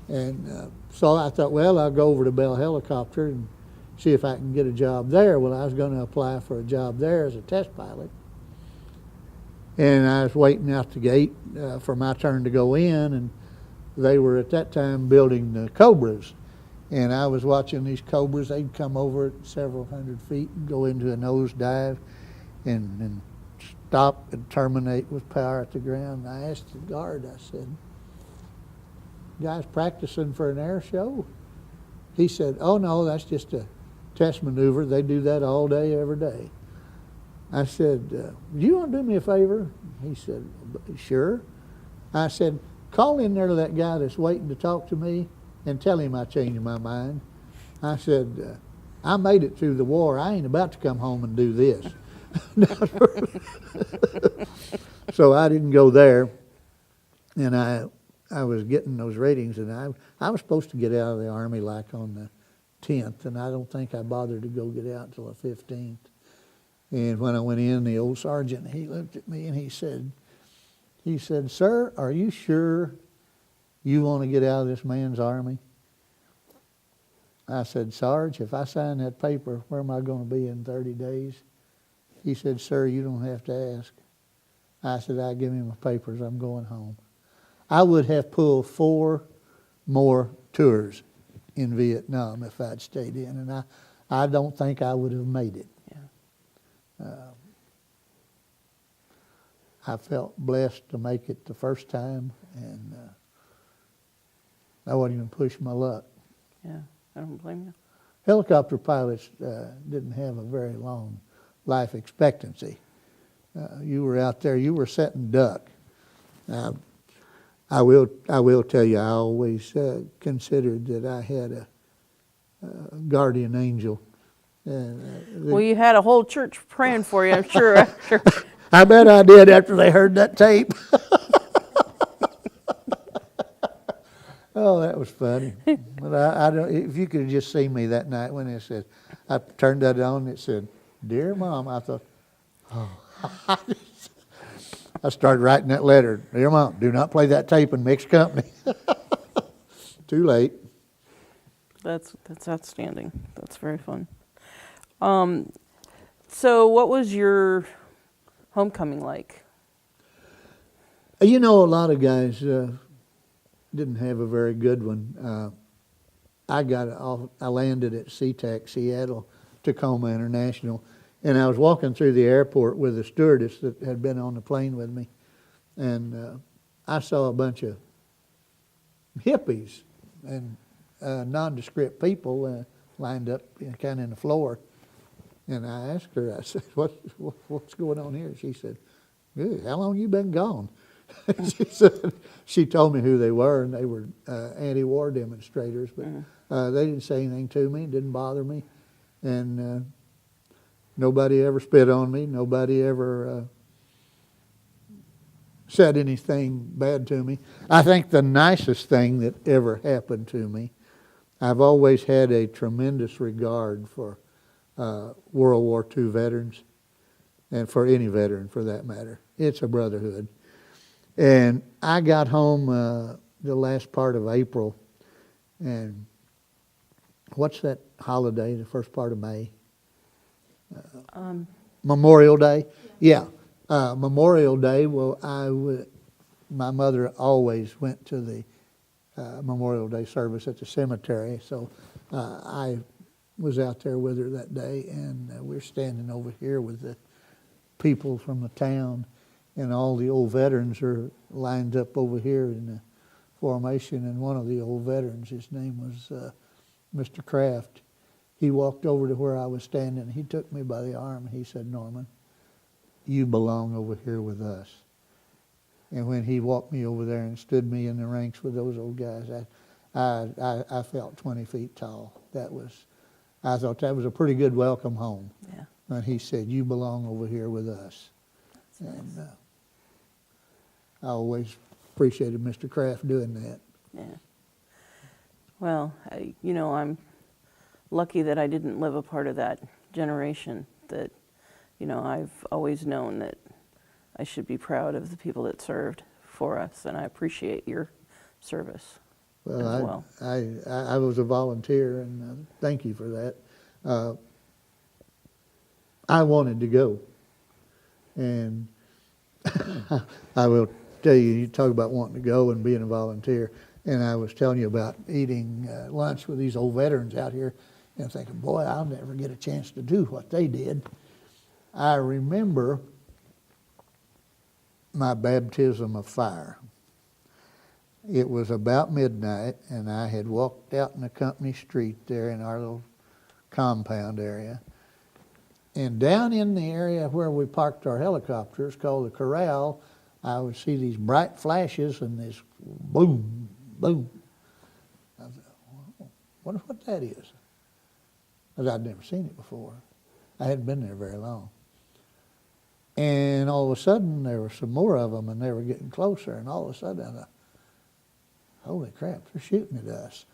And so I thought, well, I'll go over to Bell Helicopter and see if I can get a job there. Well, I was going to apply for a job there as a test pilot. And I was waiting out the gate for my turn to go in, and they were at that time building the Cobras. And I was watching these Cobras. They'd come over at several hundred feet and go into a nosedive and stop and terminate with power at the ground. And I asked the guard, I said, guys practicing for an air show? He said, oh no, that's just a test maneuver. They do that all day, every day. I said, do you want to do me a favor? He said, sure. I said, call in there to that guy that's waiting to talk to me and tell him I changed my mind. I said, I made it through the war. I ain't about to come home and do this. So I didn't go there, and I was getting those ratings, and I was supposed to get out of the Army like on the 10th, and I don't think I bothered to go get out until the 15th. And when I went in, the old sergeant, he looked at me and he said, sir, are you sure you want to get out of this man's Army? I said, Sarge, if I sign that paper, where am I going to be in 30 days? He said, sir, you don't have to ask. I said, I give me my papers, I'm going home. I would have pulled 4 more tours in Vietnam if I'd stayed in, and I don't think I would have made it. Yeah. I felt blessed to make it the first time, and I wasn't even pushing my luck. Yeah, I don't blame you. Helicopter pilots didn't have a very long life expectancy. You were out there, you were setting duck. I will tell you, I always considered that I had a guardian angel. Well, you had a whole church praying for you, I'm sure. After. I bet I did after they heard that tape. Oh, that was funny. But I don't. If you could have just seen me that night when it said, I turned that on and it said, "Dear Mom," I thought, oh. I started writing that letter. Dear Mom, do not play that tape in mixed company. Too late. That's outstanding. That's very fun. So what was your homecoming like? You know, a lot of guys didn't have a very good one. I landed at SeaTac, Seattle, Tacoma International, and I was walking through the airport with a stewardess that had been on the plane with me, and I saw a bunch of hippies, and nondescript people lined up kind of in the floor. And I asked her, I said, what's going on here? She said, "Good, how long you been gone?" She said, she told me who they were, and they were anti-war demonstrators, but they didn't say anything to me, didn't bother me, and nobody ever spit on me, nobody ever said anything bad to me. I think the nicest thing that ever happened to me, I've always had a tremendous regard for World War II veterans, and for any veteran for that matter. It's a brotherhood. And I got home the last part of April, and what's that holiday, the first part of May? Memorial Day? Yeah. Memorial Day, well, my mother always went to the Memorial Day service at the cemetery, so I was out there with her that day, and we're standing over here with the people from the town, and all the old veterans are lined up over here in the formation, and one of the old veterans, his name was Mr. Kraft. He walked over to where I was standing, he took me by the arm, and he said, "Norman, you belong over here with us." And when he walked me over there and stood me in the ranks with those old guys, I felt 20 feet tall. I thought that was a pretty good welcome home. Yeah. And he said, "You belong over here with us." That's And nice. I always appreciated Mr. Kraft doing that. Yeah. Well, I'm lucky that I didn't live a part of that generation. That, I've always known that I should be proud of the people that served for us, and I appreciate your service as well. I was a volunteer, and thank you for that. I wanted to go, and I will tell you, you talk about wanting to go and being a volunteer, and I was telling you about eating lunch with these old veterans out here and thinking, boy, I'll never get a chance to do what they did. I remember my baptism of fire. It was about midnight, and I had walked out in the company street there in our little compound area. And down in the area where we parked our helicopters, called the corral, I would see these bright flashes and this boom, boom. I thought, wonder what that is. Because I'd never seen it before. I hadn't been there very long. And all of a sudden, there were some more of them, and they were getting closer. And all of a sudden, I thought, holy crap, they're shooting at us.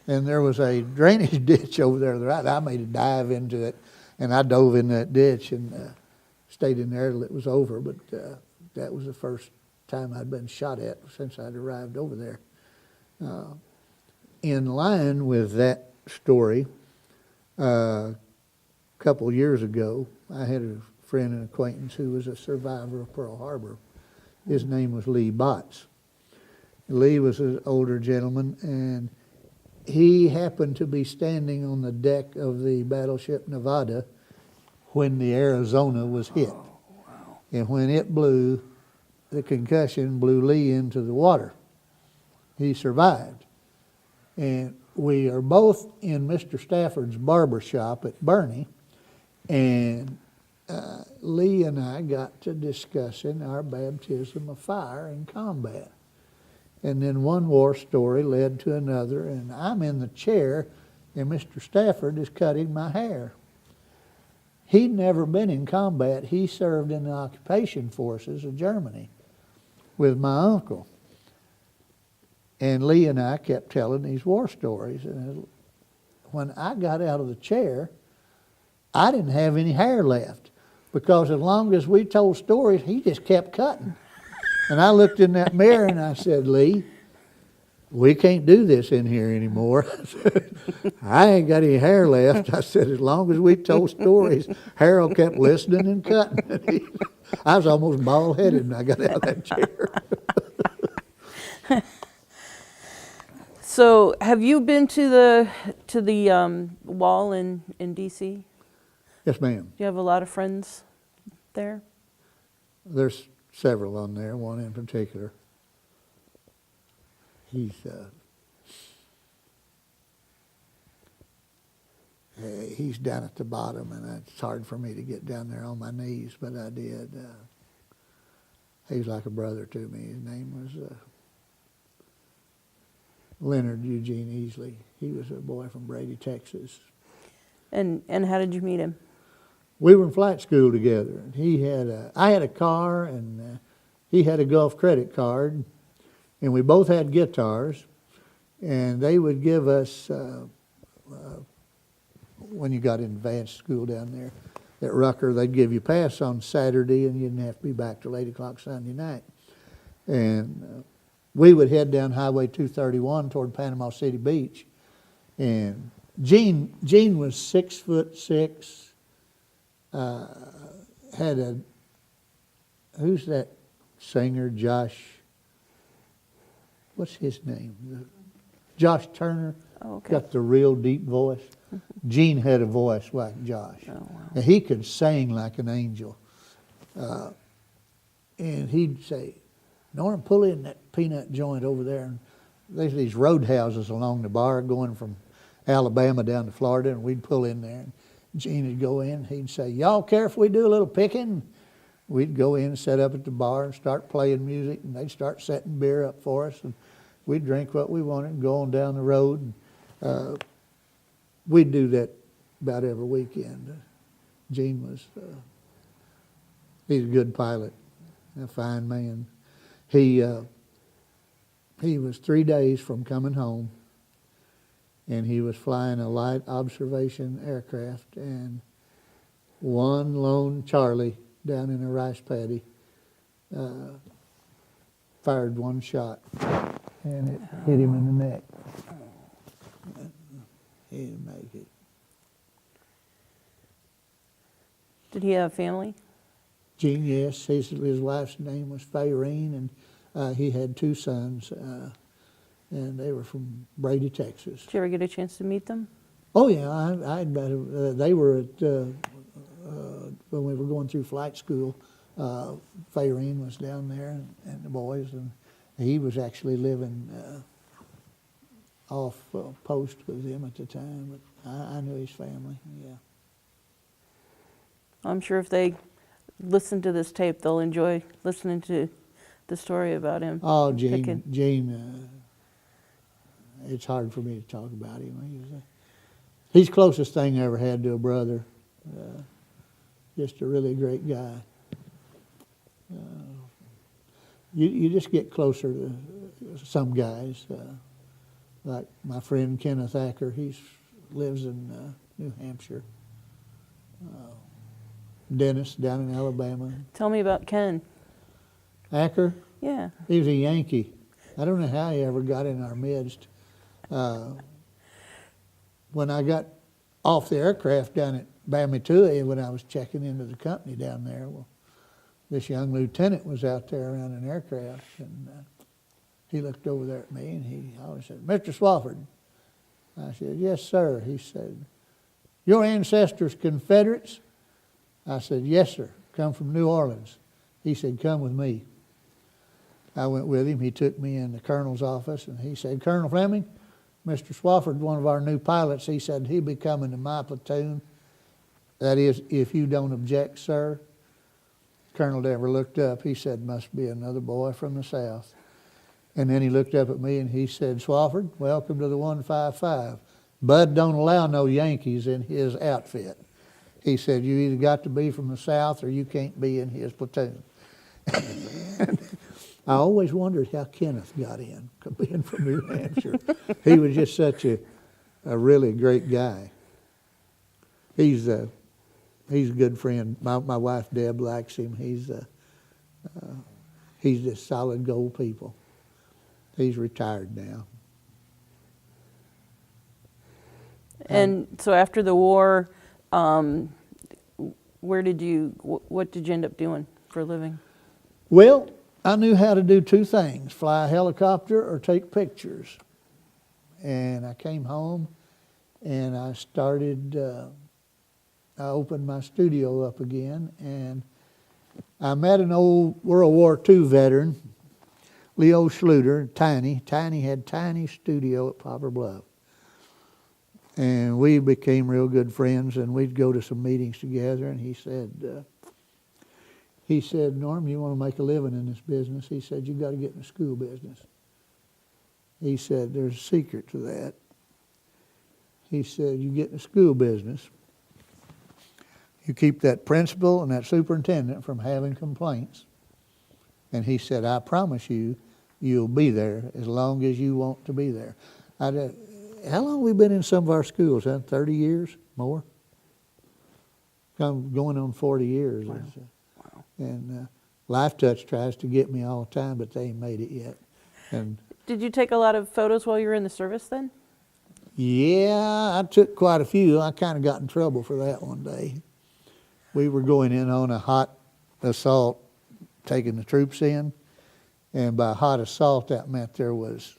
And there was a drainage ditch over there to the right. I made a dive into it, and I dove in that ditch and stayed in there till it was over. But that was the first time I'd been shot at since I'd arrived over there. In line with that story, a couple years ago, I had a friend and acquaintance who was a survivor of Pearl Harbor. His name was Lee Botts. Lee was an older gentleman, and he happened to be standing on the deck of the battleship Nevada when the Arizona was hit. Oh, wow. And when it blew, the concussion blew Lee into the water. He survived. And we are both in Mr. Stafford's barber shop at Bernie, and Lee and I got to discussing our baptism of fire in combat. And then one war story led to another, and I'm in the chair, and Mr. Stafford is cutting my hair. He'd never been in combat. He served in the occupation forces of Germany with my uncle. And Lee and I kept telling these war stories. And when I got out of the chair, I didn't have any hair left, because as long as we told stories, he just kept cutting. And I looked in that mirror and I said, Lee, we can't do this in here anymore. I ain't got any hair left. I said, as long as we told stories, Harold kept listening and cutting. I was almost bald-headed when I got out of that chair. So, have you been to the wall in D.C.? Yes, ma'am. Do you have a lot of friends there? There's several on there, one in particular. He's he's down at the bottom, and it's hard for me to get down there on my knees, but I did. He was like a brother to me. His name was Leonard Eugene Easley. He was a boy from Brady, Texas. And how did you meet him? We were in flight school together. I had a car, and he had a Gulf credit card, and we both had guitars, and they would give us, when you got in advanced school down there at Rucker, they'd give you pass on Saturday, and you didn't have to be back till 8 o'clock Sunday night. And we would head down Highway 231 toward Panama City Beach. And Gene was 6'6", who's that singer, Josh, what's his name? Josh Turner. Oh, okay. Got the real deep voice. Gene had a voice like Josh. Oh, wow. And he could sing like an angel. And he'd say, Norm, pull in that peanut joint over there. And there's these roadhouses along the bar going from Alabama down to Florida, and we'd pull in there. And Gene would go in, he'd say, y'all care if we do a little picking? We'd go in, set up at the bar, and start playing music, and they'd start setting beer up for us. And we'd drink what we wanted and go on down the road. And, we'd do that about every weekend. Gene was, he's a good pilot, a fine man. He was 3 days from coming home, and he was flying a light observation aircraft, and one lone Charlie down in a rice paddy fired one shot, and it hit him in the neck. He didn't make it. Did he have family? Gene, yes. His wife's name was Fayreen, and he had 2 sons, and they were from Brady, Texas. Did you ever get a chance to meet them? Oh, yeah. They were at, when we were going through flight school, Fayreen was down there, and the boys, and he was actually living off post with him at the time, but I knew his family, yeah. I'm sure if they listen to this tape, they'll enjoy listening to the story about him. Oh, Gene, it's hard for me to talk about him. He's the closest thing I ever had to a brother. Just a really great guy. You just get closer to some guys. Like my friend Kenneth Acker, he lives in New Hampshire. Dennis down in Alabama. Tell me about Ken. Acker? Yeah. He was a Yankee. I don't know how he ever got in our midst. When I got off the aircraft down at Bamituia, when I was checking into the company down there, well, this young lieutenant was out there around an aircraft, and he looked over there at me, and he always said, Mr. Swafford. I said, yes, sir. He said, your ancestors Confederates? I said, yes, sir. Come from New Orleans. He said, come with me. I went with him. He took me in the colonel's office, and he said, Colonel Fleming, Mr. Swafford, one of our new pilots, he said, he'll be coming to my platoon. That is, if you don't object, sir. Colonel never looked up. He said, must be another boy from the South. And then he looked up at me and he said, Swafford, welcome to the 155. Bud don't allow no Yankees in his outfit. He said, you either got to be from the South or you can't be in his platoon. I always wondered how Kenneth got in, being from New Hampshire. He was just such a really great guy. He's a good friend. My wife Deb likes him. He's just solid gold people. He's retired now. And so after the war, what did you end up doing for a living? Well, I knew how to do 2 things, fly a helicopter or take pictures. And I came home and I started, I opened my studio up again, and I met an old World War II veteran, Leo Schluter, Tiny. Tiny had Tiny studio at Poplar Bluff. And we became real good friends, and we'd go to some meetings together, and he said, Norm, you want to make a living in this business? He said, you got to get in the school business. He said, there's a secret to that. He said, you get in the school business, you keep that principal and that superintendent from having complaints. And he said, I promise you, you'll be there as long as you want to be there. How long have we been in some of our schools? 30 years? More? Going on 40 years. Wow. Wow. And Life Touch tries to get me all the time, but they ain't made it yet. And Did you take a lot of photos while you were in the service then? yeah, I took quite a few. I kind of got in trouble for that one day. We were going in on a hot assault, taking the troops in. And by hot assault, that meant there was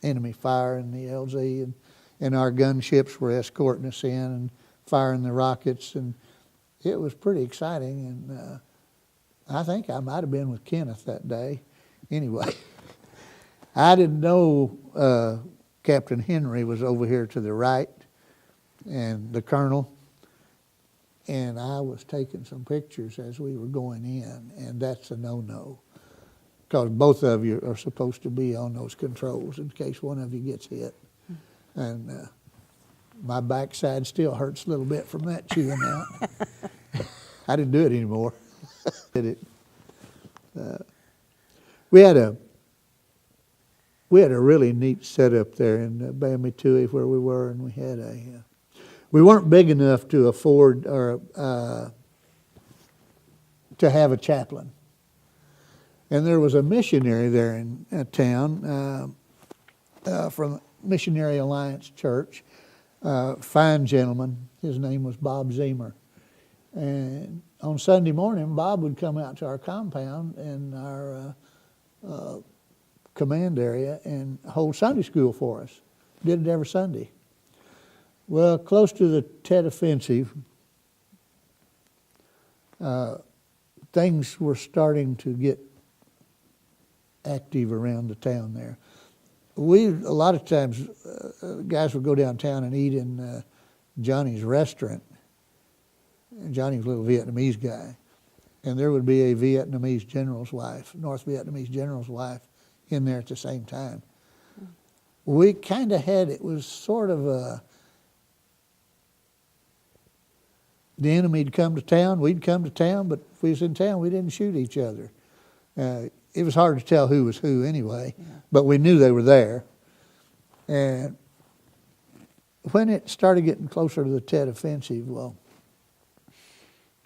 enemy fire in the LZ, and our gunships were escorting us in and firing the rockets. And it was pretty exciting. And I think I might have been with Kenneth that day. Anyway, I didn't know Captain Henry was over here to the right, and the colonel, and I was taking some pictures as we were going in, and that's a no-no, because both of you are supposed to be on those controls in case one of you gets hit. And my backside still hurts a little bit from that chewing out. I didn't do it anymore. Did it? We had a really neat setup there in Bambi Toohey where we were, and we had we weren't big enough to afford or to have a chaplain. And there was a missionary there in town from Missionary Alliance Church, fine gentleman. His name was Bob Zemer. And on Sunday morning, Bob would come out to our compound in our command area and hold Sunday school for us. Did it every Sunday. Well, close to the Tet Offensive, things were starting to get active around the town there. A lot of times, guys would go downtown and eat in Johnny's restaurant. Johnny was a little Vietnamese guy. And there would be a Vietnamese general's wife, North Vietnamese general's wife, in there at the same time. We kind of had, it was sort of the enemy'd come to town, we'd come to town, but if we was in town, we didn't shoot each other. It was hard to tell who was who anyway, but we knew they were there. And when it started getting closer to the Tet Offensive, well,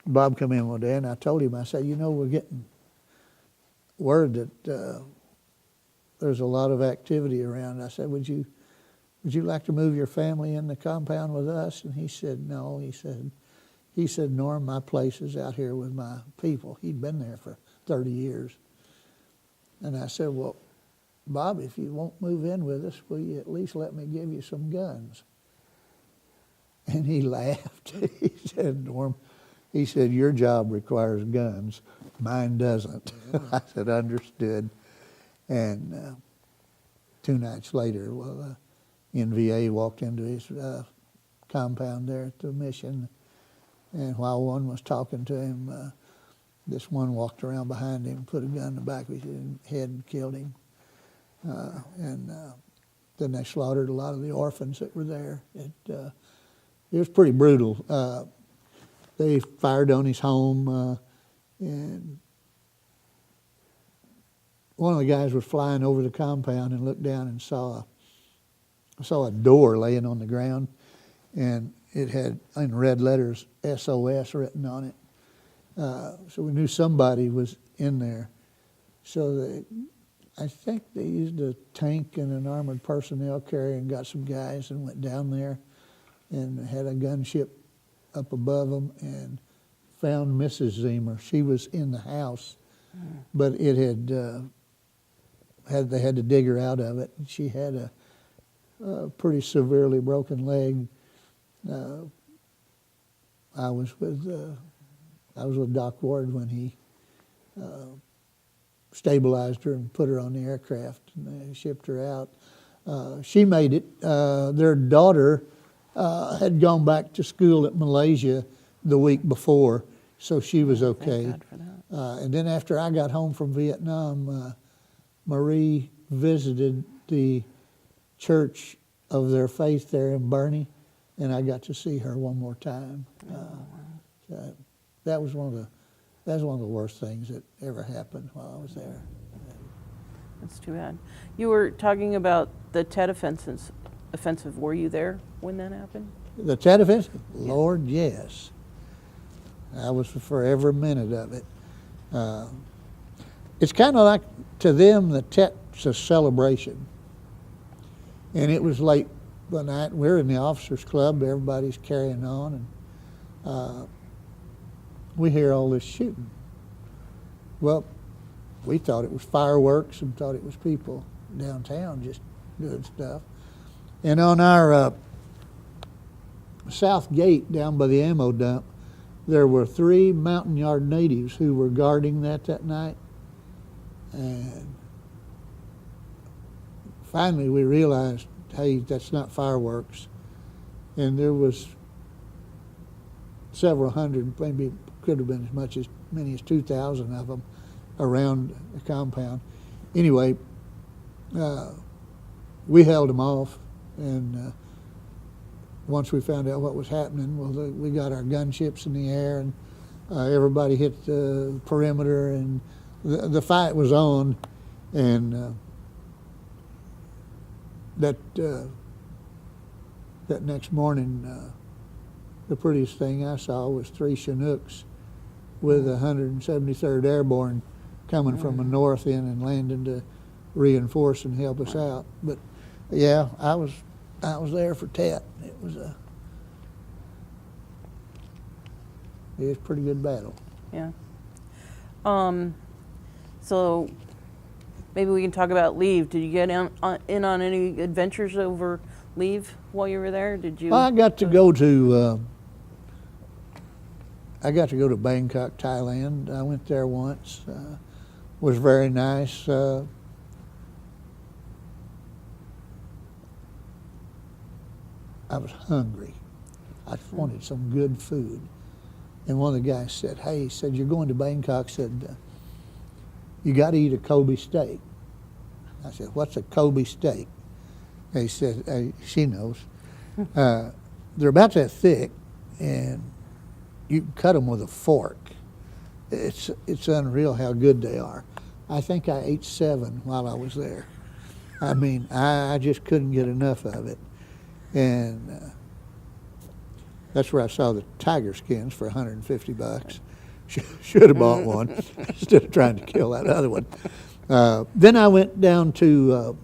Bob come in one day and I told him, I said, you know, we're getting word that there's a lot of activity around. I said, would you like to move your family in the compound with us? And he said, no. He said, Norm, my place is out here with my people. He'd been there for 30 years. And I said, well, Bob, if you won't move in with us, will you at least let me give you some guns? And he laughed. He said, Norm, he said, your job requires guns. Mine doesn't. I said, understood. And 2 nights later, well, NVA walked into his compound there at the mission. And while one was talking to him, this one walked around behind him, put a gun in the back of his head and killed him. And then they slaughtered a lot of the orphans that were there. It was pretty brutal. They fired on his home, and one of the guys was flying over the compound and looked down and saw a door laying on the ground, and it had in red letters SOS written on it. So we knew somebody was in there. So I think they used a tank and an armored personnel carrier and got some guys and went down there and had a gunship up above them and found Mrs. Zemer. She was in the house, but it they had to dig her out of it. And she had a pretty severely broken leg. I was with Doc Ward when he stabilized her and put her on the aircraft, and they shipped her out. She made it. Their daughter had gone back to school at Malaysia the week before, so she was okay. Thank God for that. And then after I got home from Vietnam, Marie visited the church of their faith there in Bernie, and I got to see her one more time. So that was one of the worst things that ever happened while I was there. That's too bad. You were talking about the Tet offensive. Were you there when that happened? The Tet offensive? Lord, yes. I was for every minute of it. It's kind of like, to them, the Tet's a celebration. And it was late one night. We're in the officers' club. Everybody's carrying on, and we hear all this shooting. Well, we thought it was fireworks and thought it was people downtown just doing stuff. And on our south gate down by the ammo dump, there were 3 Mountain Yard natives who were guarding that night. And finally we realized, hey, that's not fireworks. And there was several hundred, maybe could have been as many as 2,000 of them around the compound. Anyway, we held them off, and once we found out what was happening, well, we got our gunships in the air, and everybody hit the perimeter, and the fight was on, and that next morning, the prettiest thing I saw was 3 Chinooks with 173rd Airborne coming from the north end and landing to reinforce and help us out. But yeah, I was there for Tet. It was a pretty good battle. Yeah. So maybe we can talk about leave. Did you get in on any adventures over leave while you were there? Did you? I got to go to Bangkok, Thailand. I went there once. Was very nice. I was hungry. I just wanted some good food. And one of the guys said, hey, he said, you're going to Bangkok, said, you got to eat a Kobe steak. I said, what's a Kobe steak? And he said, hey, she knows. They're about that thick, and you can cut them with a fork. It's unreal how good they are. I think I ate 7 while I was there. I mean, I just couldn't get enough of it. And that's where I saw the tiger skins for $150. Should have bought one instead of trying to kill that other one. Then I went down to,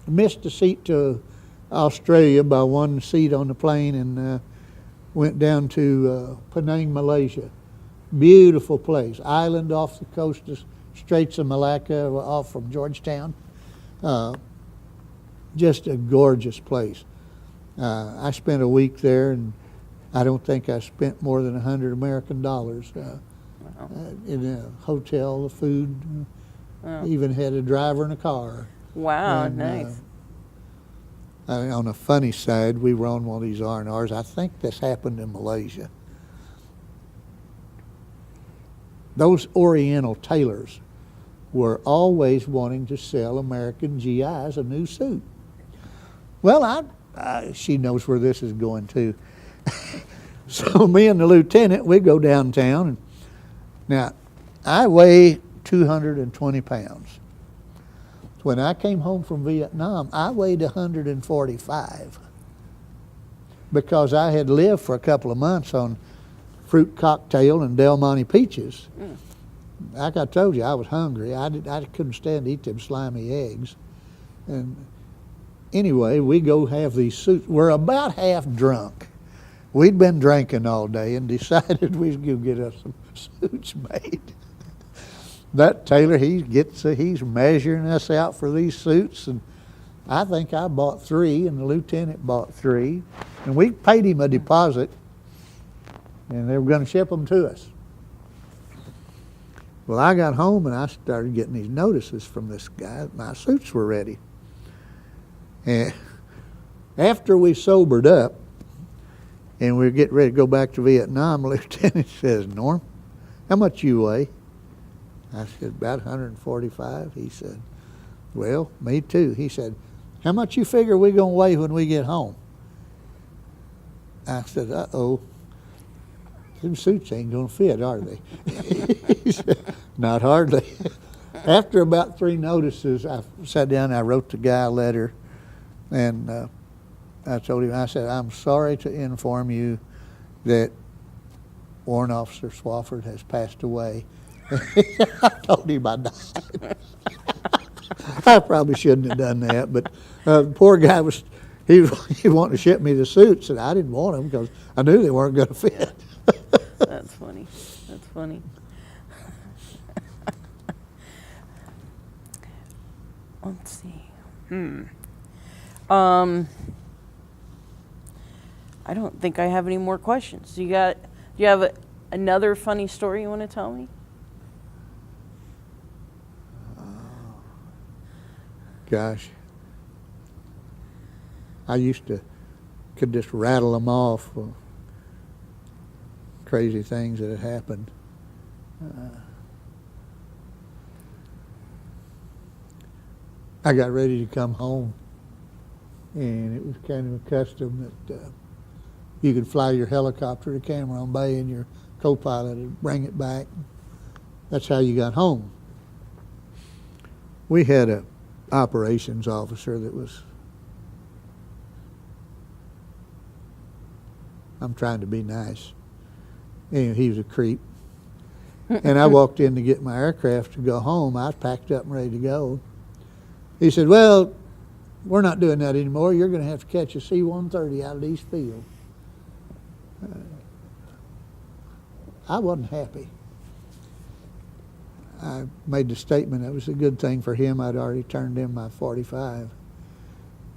missed a seat to Australia by 1 seat on the plane, and went down to Penang, Malaysia. Beautiful place. Island off the coast of Straits of Malacca, off from Georgetown. Just a gorgeous place. I spent a week there, and I don't think I spent more than $100 American in a hotel, the food, even had a driver and a car. Wow, and, nice. On a funny side, we were on one of these R&Rs. I think this happened in Malaysia. Those Oriental tailors were always wanting to sell American GIs a new suit. Well, she knows where this is going to. So me and the lieutenant, we go downtown. And now, I weigh 220 pounds. When I came home from Vietnam, I weighed 145 because I had lived for a couple of months on fruit cocktail and Del Monte peaches. Like I told you, I was hungry. I couldn't stand to eat them slimy eggs. And anyway, we go have these suits. We're about half drunk. We'd been drinking all day and decided we'd go get us some suits made. That tailor, he's measuring us out for these suits, and I think I bought 3 and the lieutenant bought 3, and we paid him a deposit, and they were going to ship them to us. Well, I got home and I started getting these notices from this guy that my suits were ready. And after we sobered up and we were getting ready to go back to Vietnam, Lieutenant says, Norm, how much you weigh? I said, about 145. He said, well, me too. He said, how much you figure we going to weigh when we get home? I said, uh-oh. Them suits ain't going to fit, are they? He said, not hardly. After about 3 notices, I sat down and I wrote the guy a letter, and I told him, I said, I'm sorry to inform you that Warrant Officer Swafford has passed away. I told him I died. I probably shouldn't have done that, but the poor guy he wanted to ship me the suits, and I didn't want them because I knew they weren't going to fit. That's funny. That's funny. Let's see. I don't think I have any more questions. Do you have another funny story you want to tell me? Gosh, I could just rattle them off. Crazy things that had happened. I got ready to come home, and it was kind of a custom that you could fly your helicopter to Cameron Bay, and your co-pilot would bring it back. That's how you got home. We had a operations officer that was, I'm trying to be nice, anyway, he was a creep. And I walked in to get my aircraft to go home. I was packed up and ready to go. He said, well, we're not doing that anymore. You're going to have to catch a C-130 out of East Field. I wasn't happy. I made the statement that was a good thing for him. I'd already turned in my 45.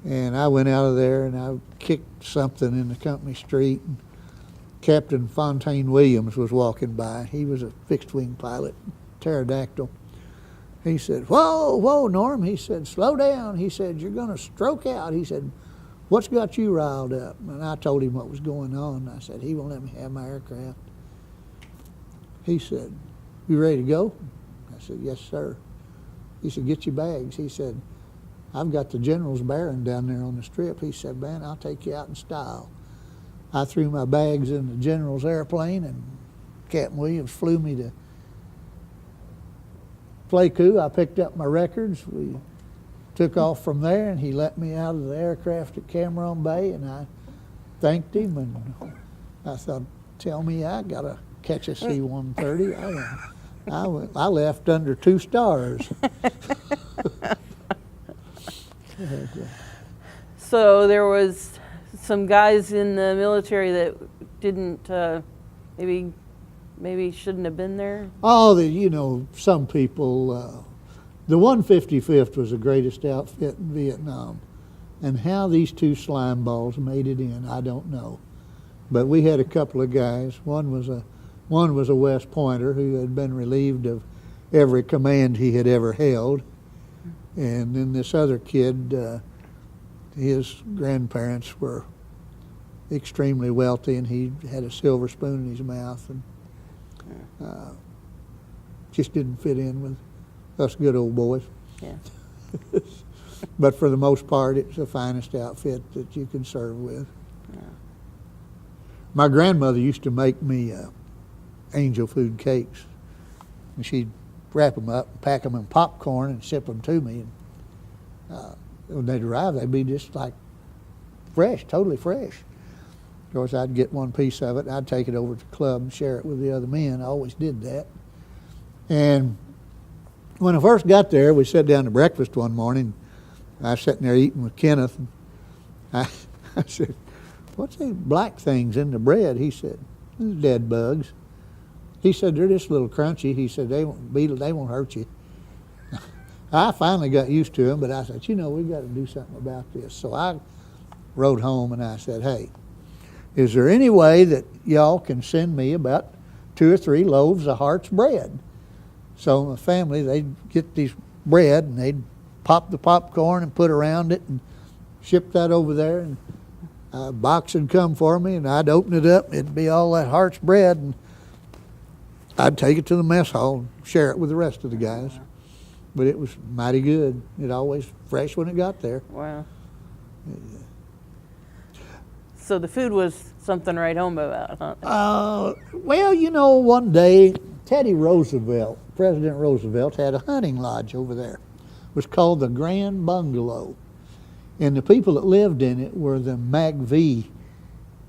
And I went out of there and I kicked something in the company street. And Captain Fontaine Williams was walking by. He was a fixed-wing pilot, pterodactyl. He said, whoa, whoa, Norm. He said, slow down. He said, you're going to stroke out. He said, what's got you riled up? And I told him what was going on. I said, he won't let me have my aircraft. He said, you ready to go? I said, yes, sir. He said, get your bags. He said, I've got the General's Baron down there on the strip. He said, man, I'll take you out in style. I threw my bags in the General's airplane, and Captain Williams flew me to Pleiku. I picked up my records. We took off from there, and he let me out of the aircraft at Cameron Bay, and I thanked him, and I thought, tell me I got to catch a C-130. I left under 2 stars. So there was some guys in the military that didn't, maybe shouldn't have been there? Oh, some people, the 155th was the greatest outfit in Vietnam. And how these 2 slime balls made it in, I don't know. But we had a couple of guys. One was a West Pointer who had been relieved of every command he had ever held. And then this other kid, his grandparents were extremely wealthy, and he had a silver spoon in his mouth, and just didn't fit in with us good old boys. Yeah. But for the most part, it's the finest outfit that you can serve with. Yeah. My grandmother used to make me angel food cakes, and she'd wrap them up, pack them in popcorn, and ship them to me. And when they'd arrive, they'd be just like fresh, totally fresh. Of course, I'd get one piece of it, and I'd take it over to the club and share it with the other men. I always did that. And when I first got there, we sat down to breakfast one morning. I was sitting there eating with Kenneth, and I said, what's these black things in the bread? He said, dead bugs. He said, they're just a little crunchy. He said, they won't hurt you. I finally got used to them, but I said, we got to do something about this. So I rode home and I said, hey, is there any way that y'all can send me about 2 or 3 loaves of Hart's bread? So my family, they'd get these bread and they'd pop the popcorn and put around it, and ship that over there, and a box would come for me, and I'd open it up. It'd be all that Hart's bread, and I'd take it to the mess hall and share it with the rest of the guys. But it was mighty good. It always fresh when it got there. Wow. So the food was something to write home about, huh? Well, you know, one day Teddy Roosevelt, President Roosevelt, had a hunting lodge over there. It was called the Grand Bungalow. And the people that lived in it were the MACV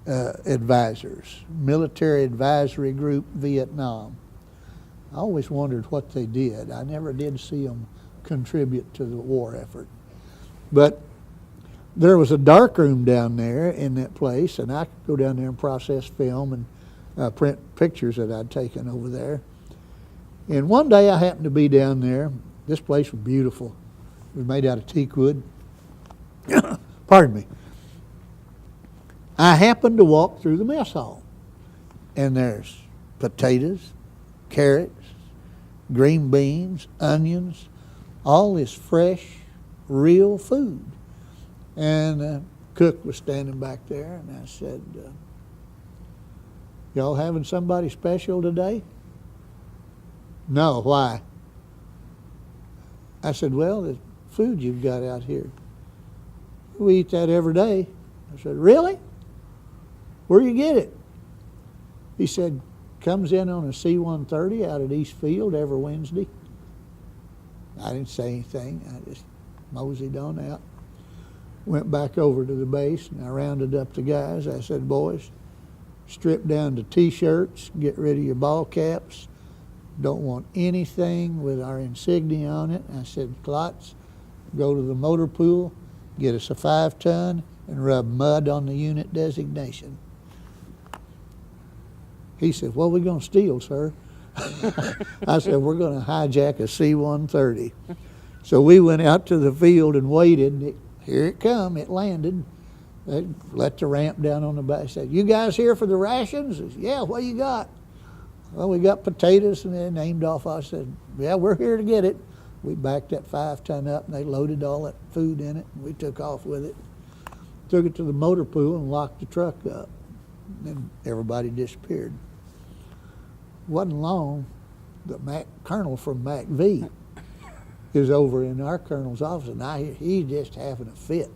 advisors, Military Advisory Group Vietnam. I always wondered what they did. I never did see them contribute to the war effort. But there was a dark room down there in that place, and I could go down there and process film and print pictures that I'd taken over there. And one day I happened to be down there. This place was beautiful. It was made out of teak wood. Pardon me. I happened to walk through the mess hall, and there's potatoes, carrots, green beans, onions, all this fresh, real food. And the cook was standing back there, and I said, y'all having somebody special today? No, why? I said, well, the food you've got out here. We eat that every day. I said, really? Where you get it? He said, comes in on a C-130 out at East Field every Wednesday. I didn't say anything. I just moseyed on out. Went back over to the base, and I rounded up the guys. I said, boys, strip down to T-shirts, get rid of your ball caps. Don't want anything with our insignia on it. I said, Klotz, go to the motor pool, get us a 5-ton, and rub mud on the unit designation. He said, what are we going to steal, sir? I said, we're going to hijack a C-130. So we went out to the field and waited. Here it come. It landed. They let the ramp down on the back. Said, you guys here for the rations? I said, yeah, what you got? Well, we got potatoes, and they named off. I said, yeah, we're here to get it. We backed that 5-ton up, and they loaded all that food in it, and we took off with it. Took it to the motor pool and locked the truck up. Then everybody disappeared. Wasn't long, the colonel from MACV is over in our colonel's office, and he's just having a fit.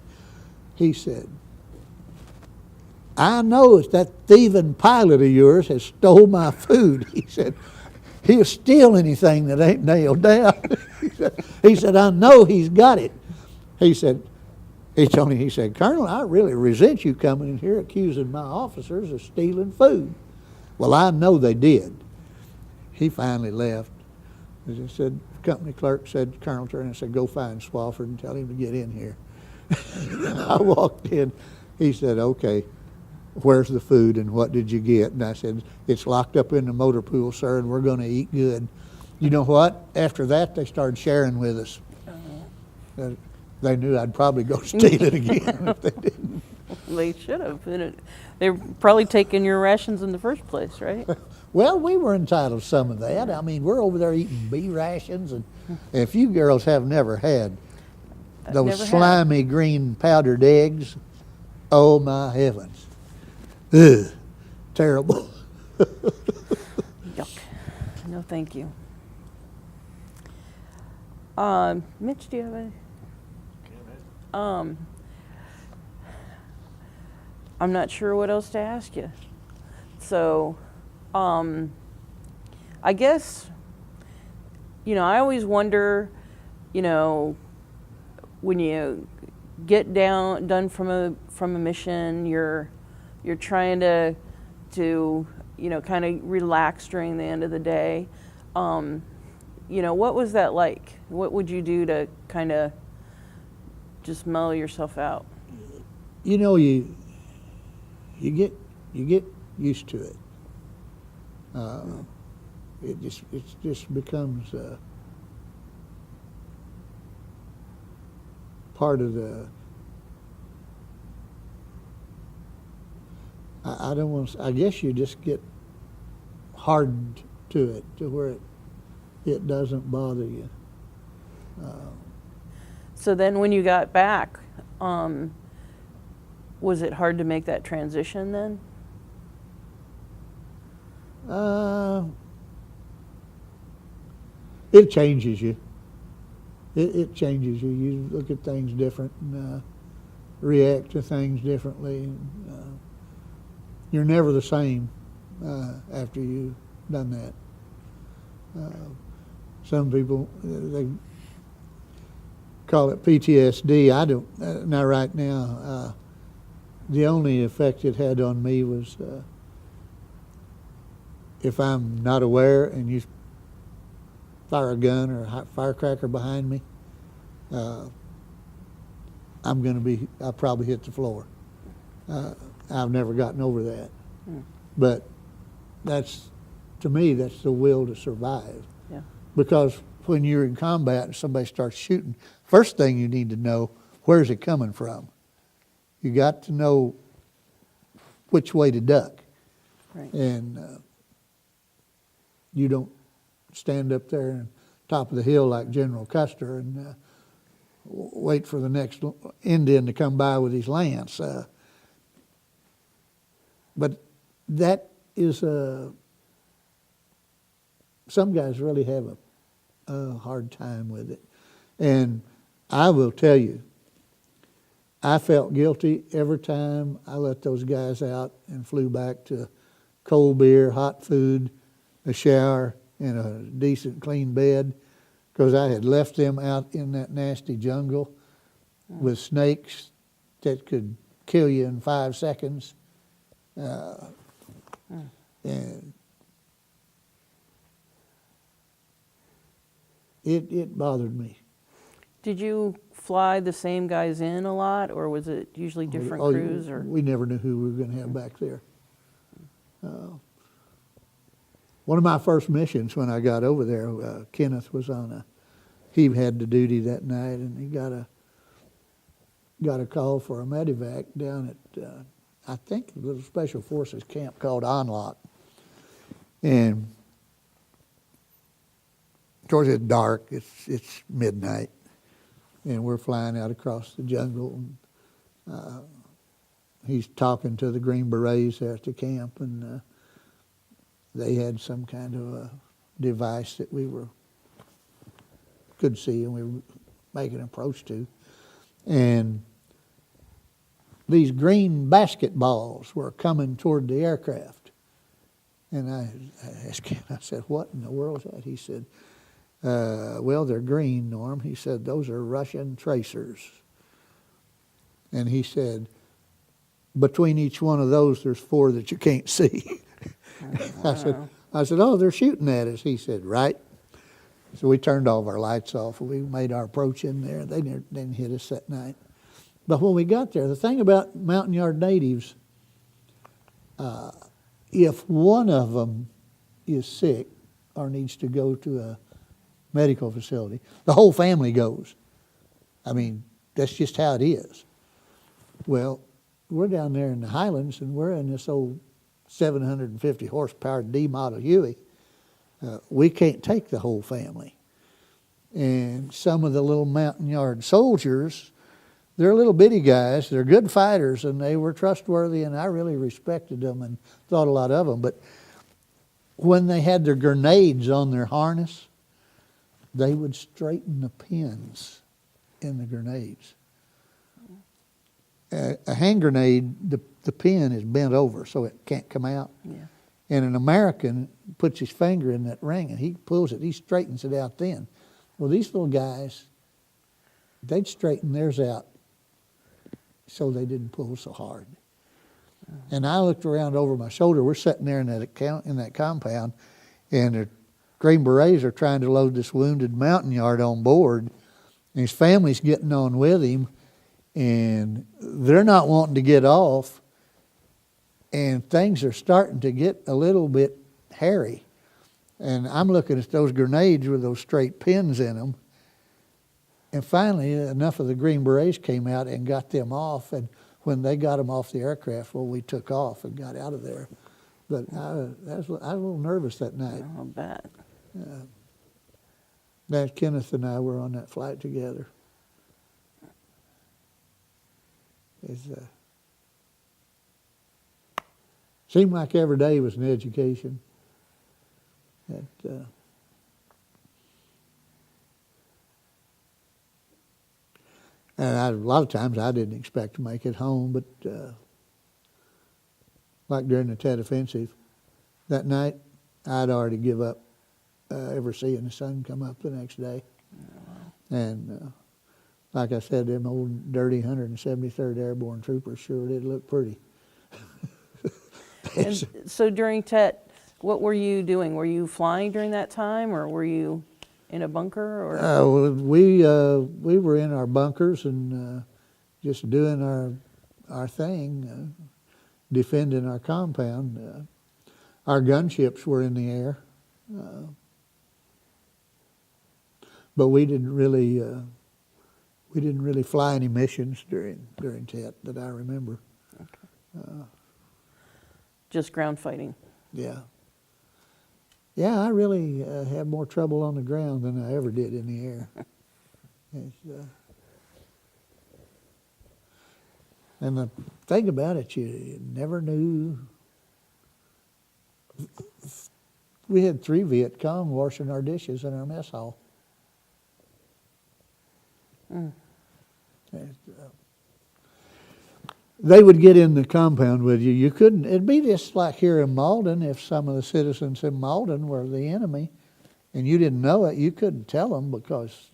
He said, I know it's that thieving pilot of yours has stole my food. He said, he'll steal anything that ain't nailed down. He said, I know he's got it. He said, Colonel, I really resent you coming in here accusing my officers of stealing food. Well, I know they did. He finally left. As I said, the company clerk said, Colonel Turner, said, go find Swafford and tell him to get in here. I walked in. He said, okay, where's the food and what did you get? And I said, it's locked up in the motor pool, sir, and we're going to eat good. You know what? After that, they started sharing with us. They knew I'd probably go steal it again if they didn't. They should have. They were probably taking your rations in the first place, right? Well, we were entitled to some of that. I mean, we're over there eating bee rations, and if you girls have never had those slimy green powdered eggs, oh my heavens. Ugh, terrible. Yuck. No, thank you. Mitch, do you have any? I'm not sure what else to ask you. So, I guess, I always wonder, when you get done from a mission, you're trying to kind of relax during the end of the day. What was that like? What would you do to kind of just mellow yourself out? You get used to it. It just becomes part of the. I don't want to. I guess you just get hardened to it to where it doesn't bother you. So then, when you got back, Was it hard to make that transition then? It changes you. It changes you. You look at things different and react to things differently. And, you're never the same after you've done that. Some people, they call it PTSD. I don't, not right now. The only effect it had on me was if I'm not aware and you fire a gun or a firecracker behind me, I'll probably hit the floor. I've never gotten over that. But to me, that's the will to survive. Yeah. Because when you're in combat and somebody starts shooting, first thing you need to know, where's it coming from? You got to know which way to duck. Right. And you don't stand up there on top of the hill like General Custer and wait for the next Indian to come by with his lance. But that is some guys really have a hard time with it. And I will tell you, I felt guilty every time I let those guys out and flew back to cold beer, hot food, a shower, and a decent clean bed, because I had left them out in that nasty jungle with snakes that could kill you in 5 seconds. And it bothered me. Did you fly the same guys in a lot, or was it usually different crews? Or We never knew who we were going to have back there. One of my first missions when I got over there, Kenneth was he had the duty that night, and he got a call for a medevac down at, I think, a little special forces camp called Onlock. And of course it's dark, it's midnight, and we're flying out across the jungle. And, he's talking to the Green Berets there at the camp, and they had some kind of a device that we could see, and we were making an approach to. And these green basketballs were coming toward the aircraft. And I asked Ken, I said, what in the world is that? He said, well, they're green, Norm. He said, those are Russian tracers. And he said, between each one of those, there's 4 that you can't see. I said, oh, they're shooting at us. He said, right. So we turned all of our lights off. We made our approach in there. They didn't hit us that night. But when we got there, the thing about Mountain Yard natives, if one of them is sick or needs to go to a medical facility, the whole family goes. I mean, that's just how it is. Well, we're down there in the Highlands, and we're in this old 750 horsepower D model Huey. We can't take the whole family. And some of the little Mountain Yard soldiers, they're little bitty guys. They're good fighters, and they were trustworthy, and I really respected them and thought a lot of them. But when they had their grenades on their harness, they would straighten the pins in the grenades. A hand grenade, the pin is bent over so it can't come out. yeah. And an American puts his finger in that ring and he pulls it, he straightens it out then. Well, these little guys, they'd straighten theirs out so they didn't pull so hard. And I looked around over my shoulder. We're sitting there in that compound, and the Green Berets are trying to load this wounded Mountain Yard on board. And his family's getting on with him, and they're not wanting to get off. And things are starting to get a little bit hairy. And I'm looking at those grenades with those straight pins in them. And finally, enough of the Green Berets came out and got them off. And when they got them off the aircraft, well, we took off and got out of there. But I was a little nervous that night. I'll bet. That Kenneth and I were on that flight together. Seemed like every day was an education. And a lot of times I didn't expect to make it home, but like during the Tet Offensive, that night I'd already give up ever seeing the sun come up the next day. And like I said, them old dirty 173rd Airborne troopers sure did look pretty. And so during Tet, what were you doing? Were you flying during that time, or were you in a bunker? Or we were in our bunkers and just doing our thing, defending our compound. Our gunships were in the air, but we didn't really fly any missions during Tet that I remember. Okay. Just ground fighting. Yeah. Yeah, I really had more trouble on the ground than I ever did in the air. And the thing about it, you never knew. We had 3 Viet Cong washing our dishes in our mess hall. They would get in the compound with you. You couldn't. It'd be just like here in Malden. If some of the citizens in Malden were the enemy, and you didn't know it, you couldn't tell them because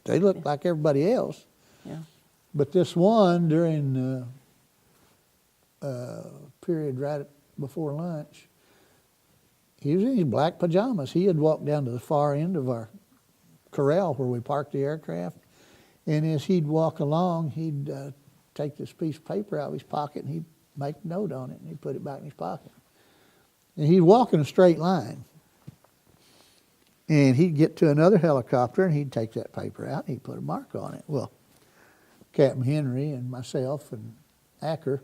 they looked like everybody else. Yeah. But this one during period right before lunch, he was in his black pajamas. He had walked down to the far end of our corral where we parked the aircraft, and as he'd walk along, he'd take this piece of paper out of his pocket and he'd make a note on it and he'd put it back in his pocket. And he'd walk in a straight line. And he'd get to another helicopter and he'd take that paper out and he'd put a mark on it. Well, Captain Henry and myself and Acker,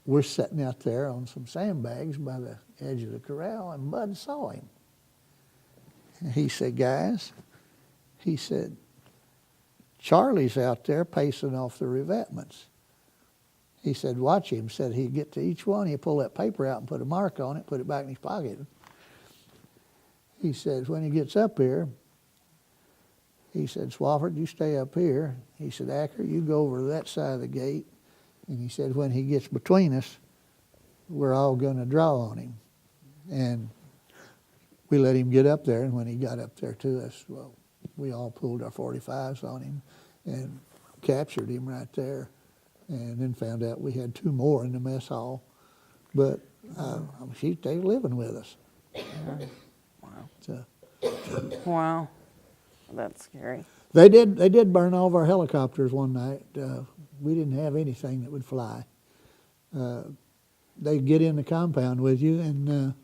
we're sitting out there on some sandbags by the edge of the corral, and Bud saw him. And he said, guys, he said, Charlie's out there pacing off the revetments. He said, watch him. Said he'd get to each one, he'd pull that paper out and put a mark on it, put it back in his pocket. He said, when he gets up here, he said, Swafford, you stay up here. He said, Acker, you go over to that side of the gate. And he said, when he gets between us, we're all going to draw on him. And we let him get up there, and when he got up there to us, well, we all pulled our 45s on him and captured him right there, and then found out we had 2 more in the mess hall. But they were living with us. Wow. So, Wow. That's scary. They did burn all of our helicopters one night. We didn't have anything that would fly. They'd get in the compound with you, and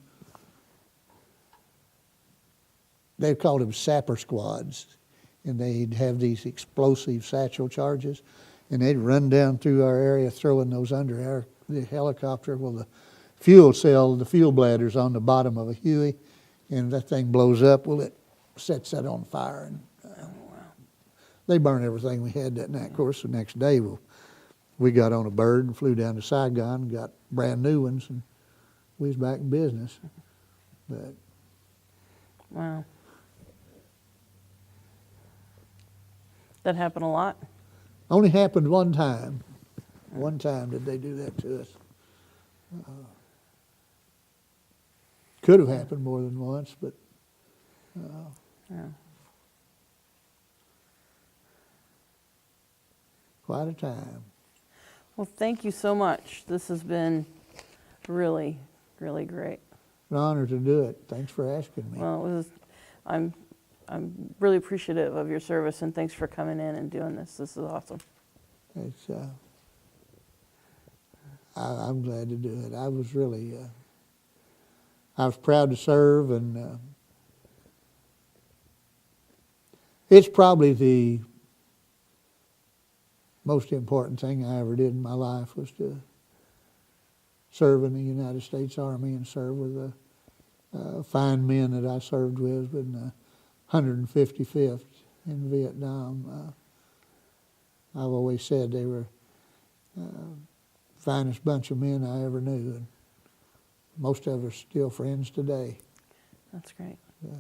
they called them sapper squads, and they'd have these explosive satchel charges, and they'd run down through our area throwing those under the helicopter. Well, the fuel cell, the fuel bladder's on the bottom of a Huey, and that thing blows up. Well, it sets that on fire, and they burned everything we had that night. Of course, the next day we got on a bird and flew down to Saigon and got brand new ones, and we was back in business. But wow. That happened a lot? Only happened one time. One time did they do that to us. Could have happened more than once, but Yeah. quite a time. Well, thank you so much. This has been really, really great. An honor to do it. Thanks for asking me. Well, I'm really appreciative of your service, and thanks for coming in and doing this. This is awesome. It's, I'm glad to do it. I was really, I was proud to serve, and it's probably the most important thing I ever did in my life was to serve in the United States Army and serve with the fine men that I served with in the 155th in Vietnam. I've always said they were the finest bunch of men I ever knew. And most of us still friends today. That's great. Yeah.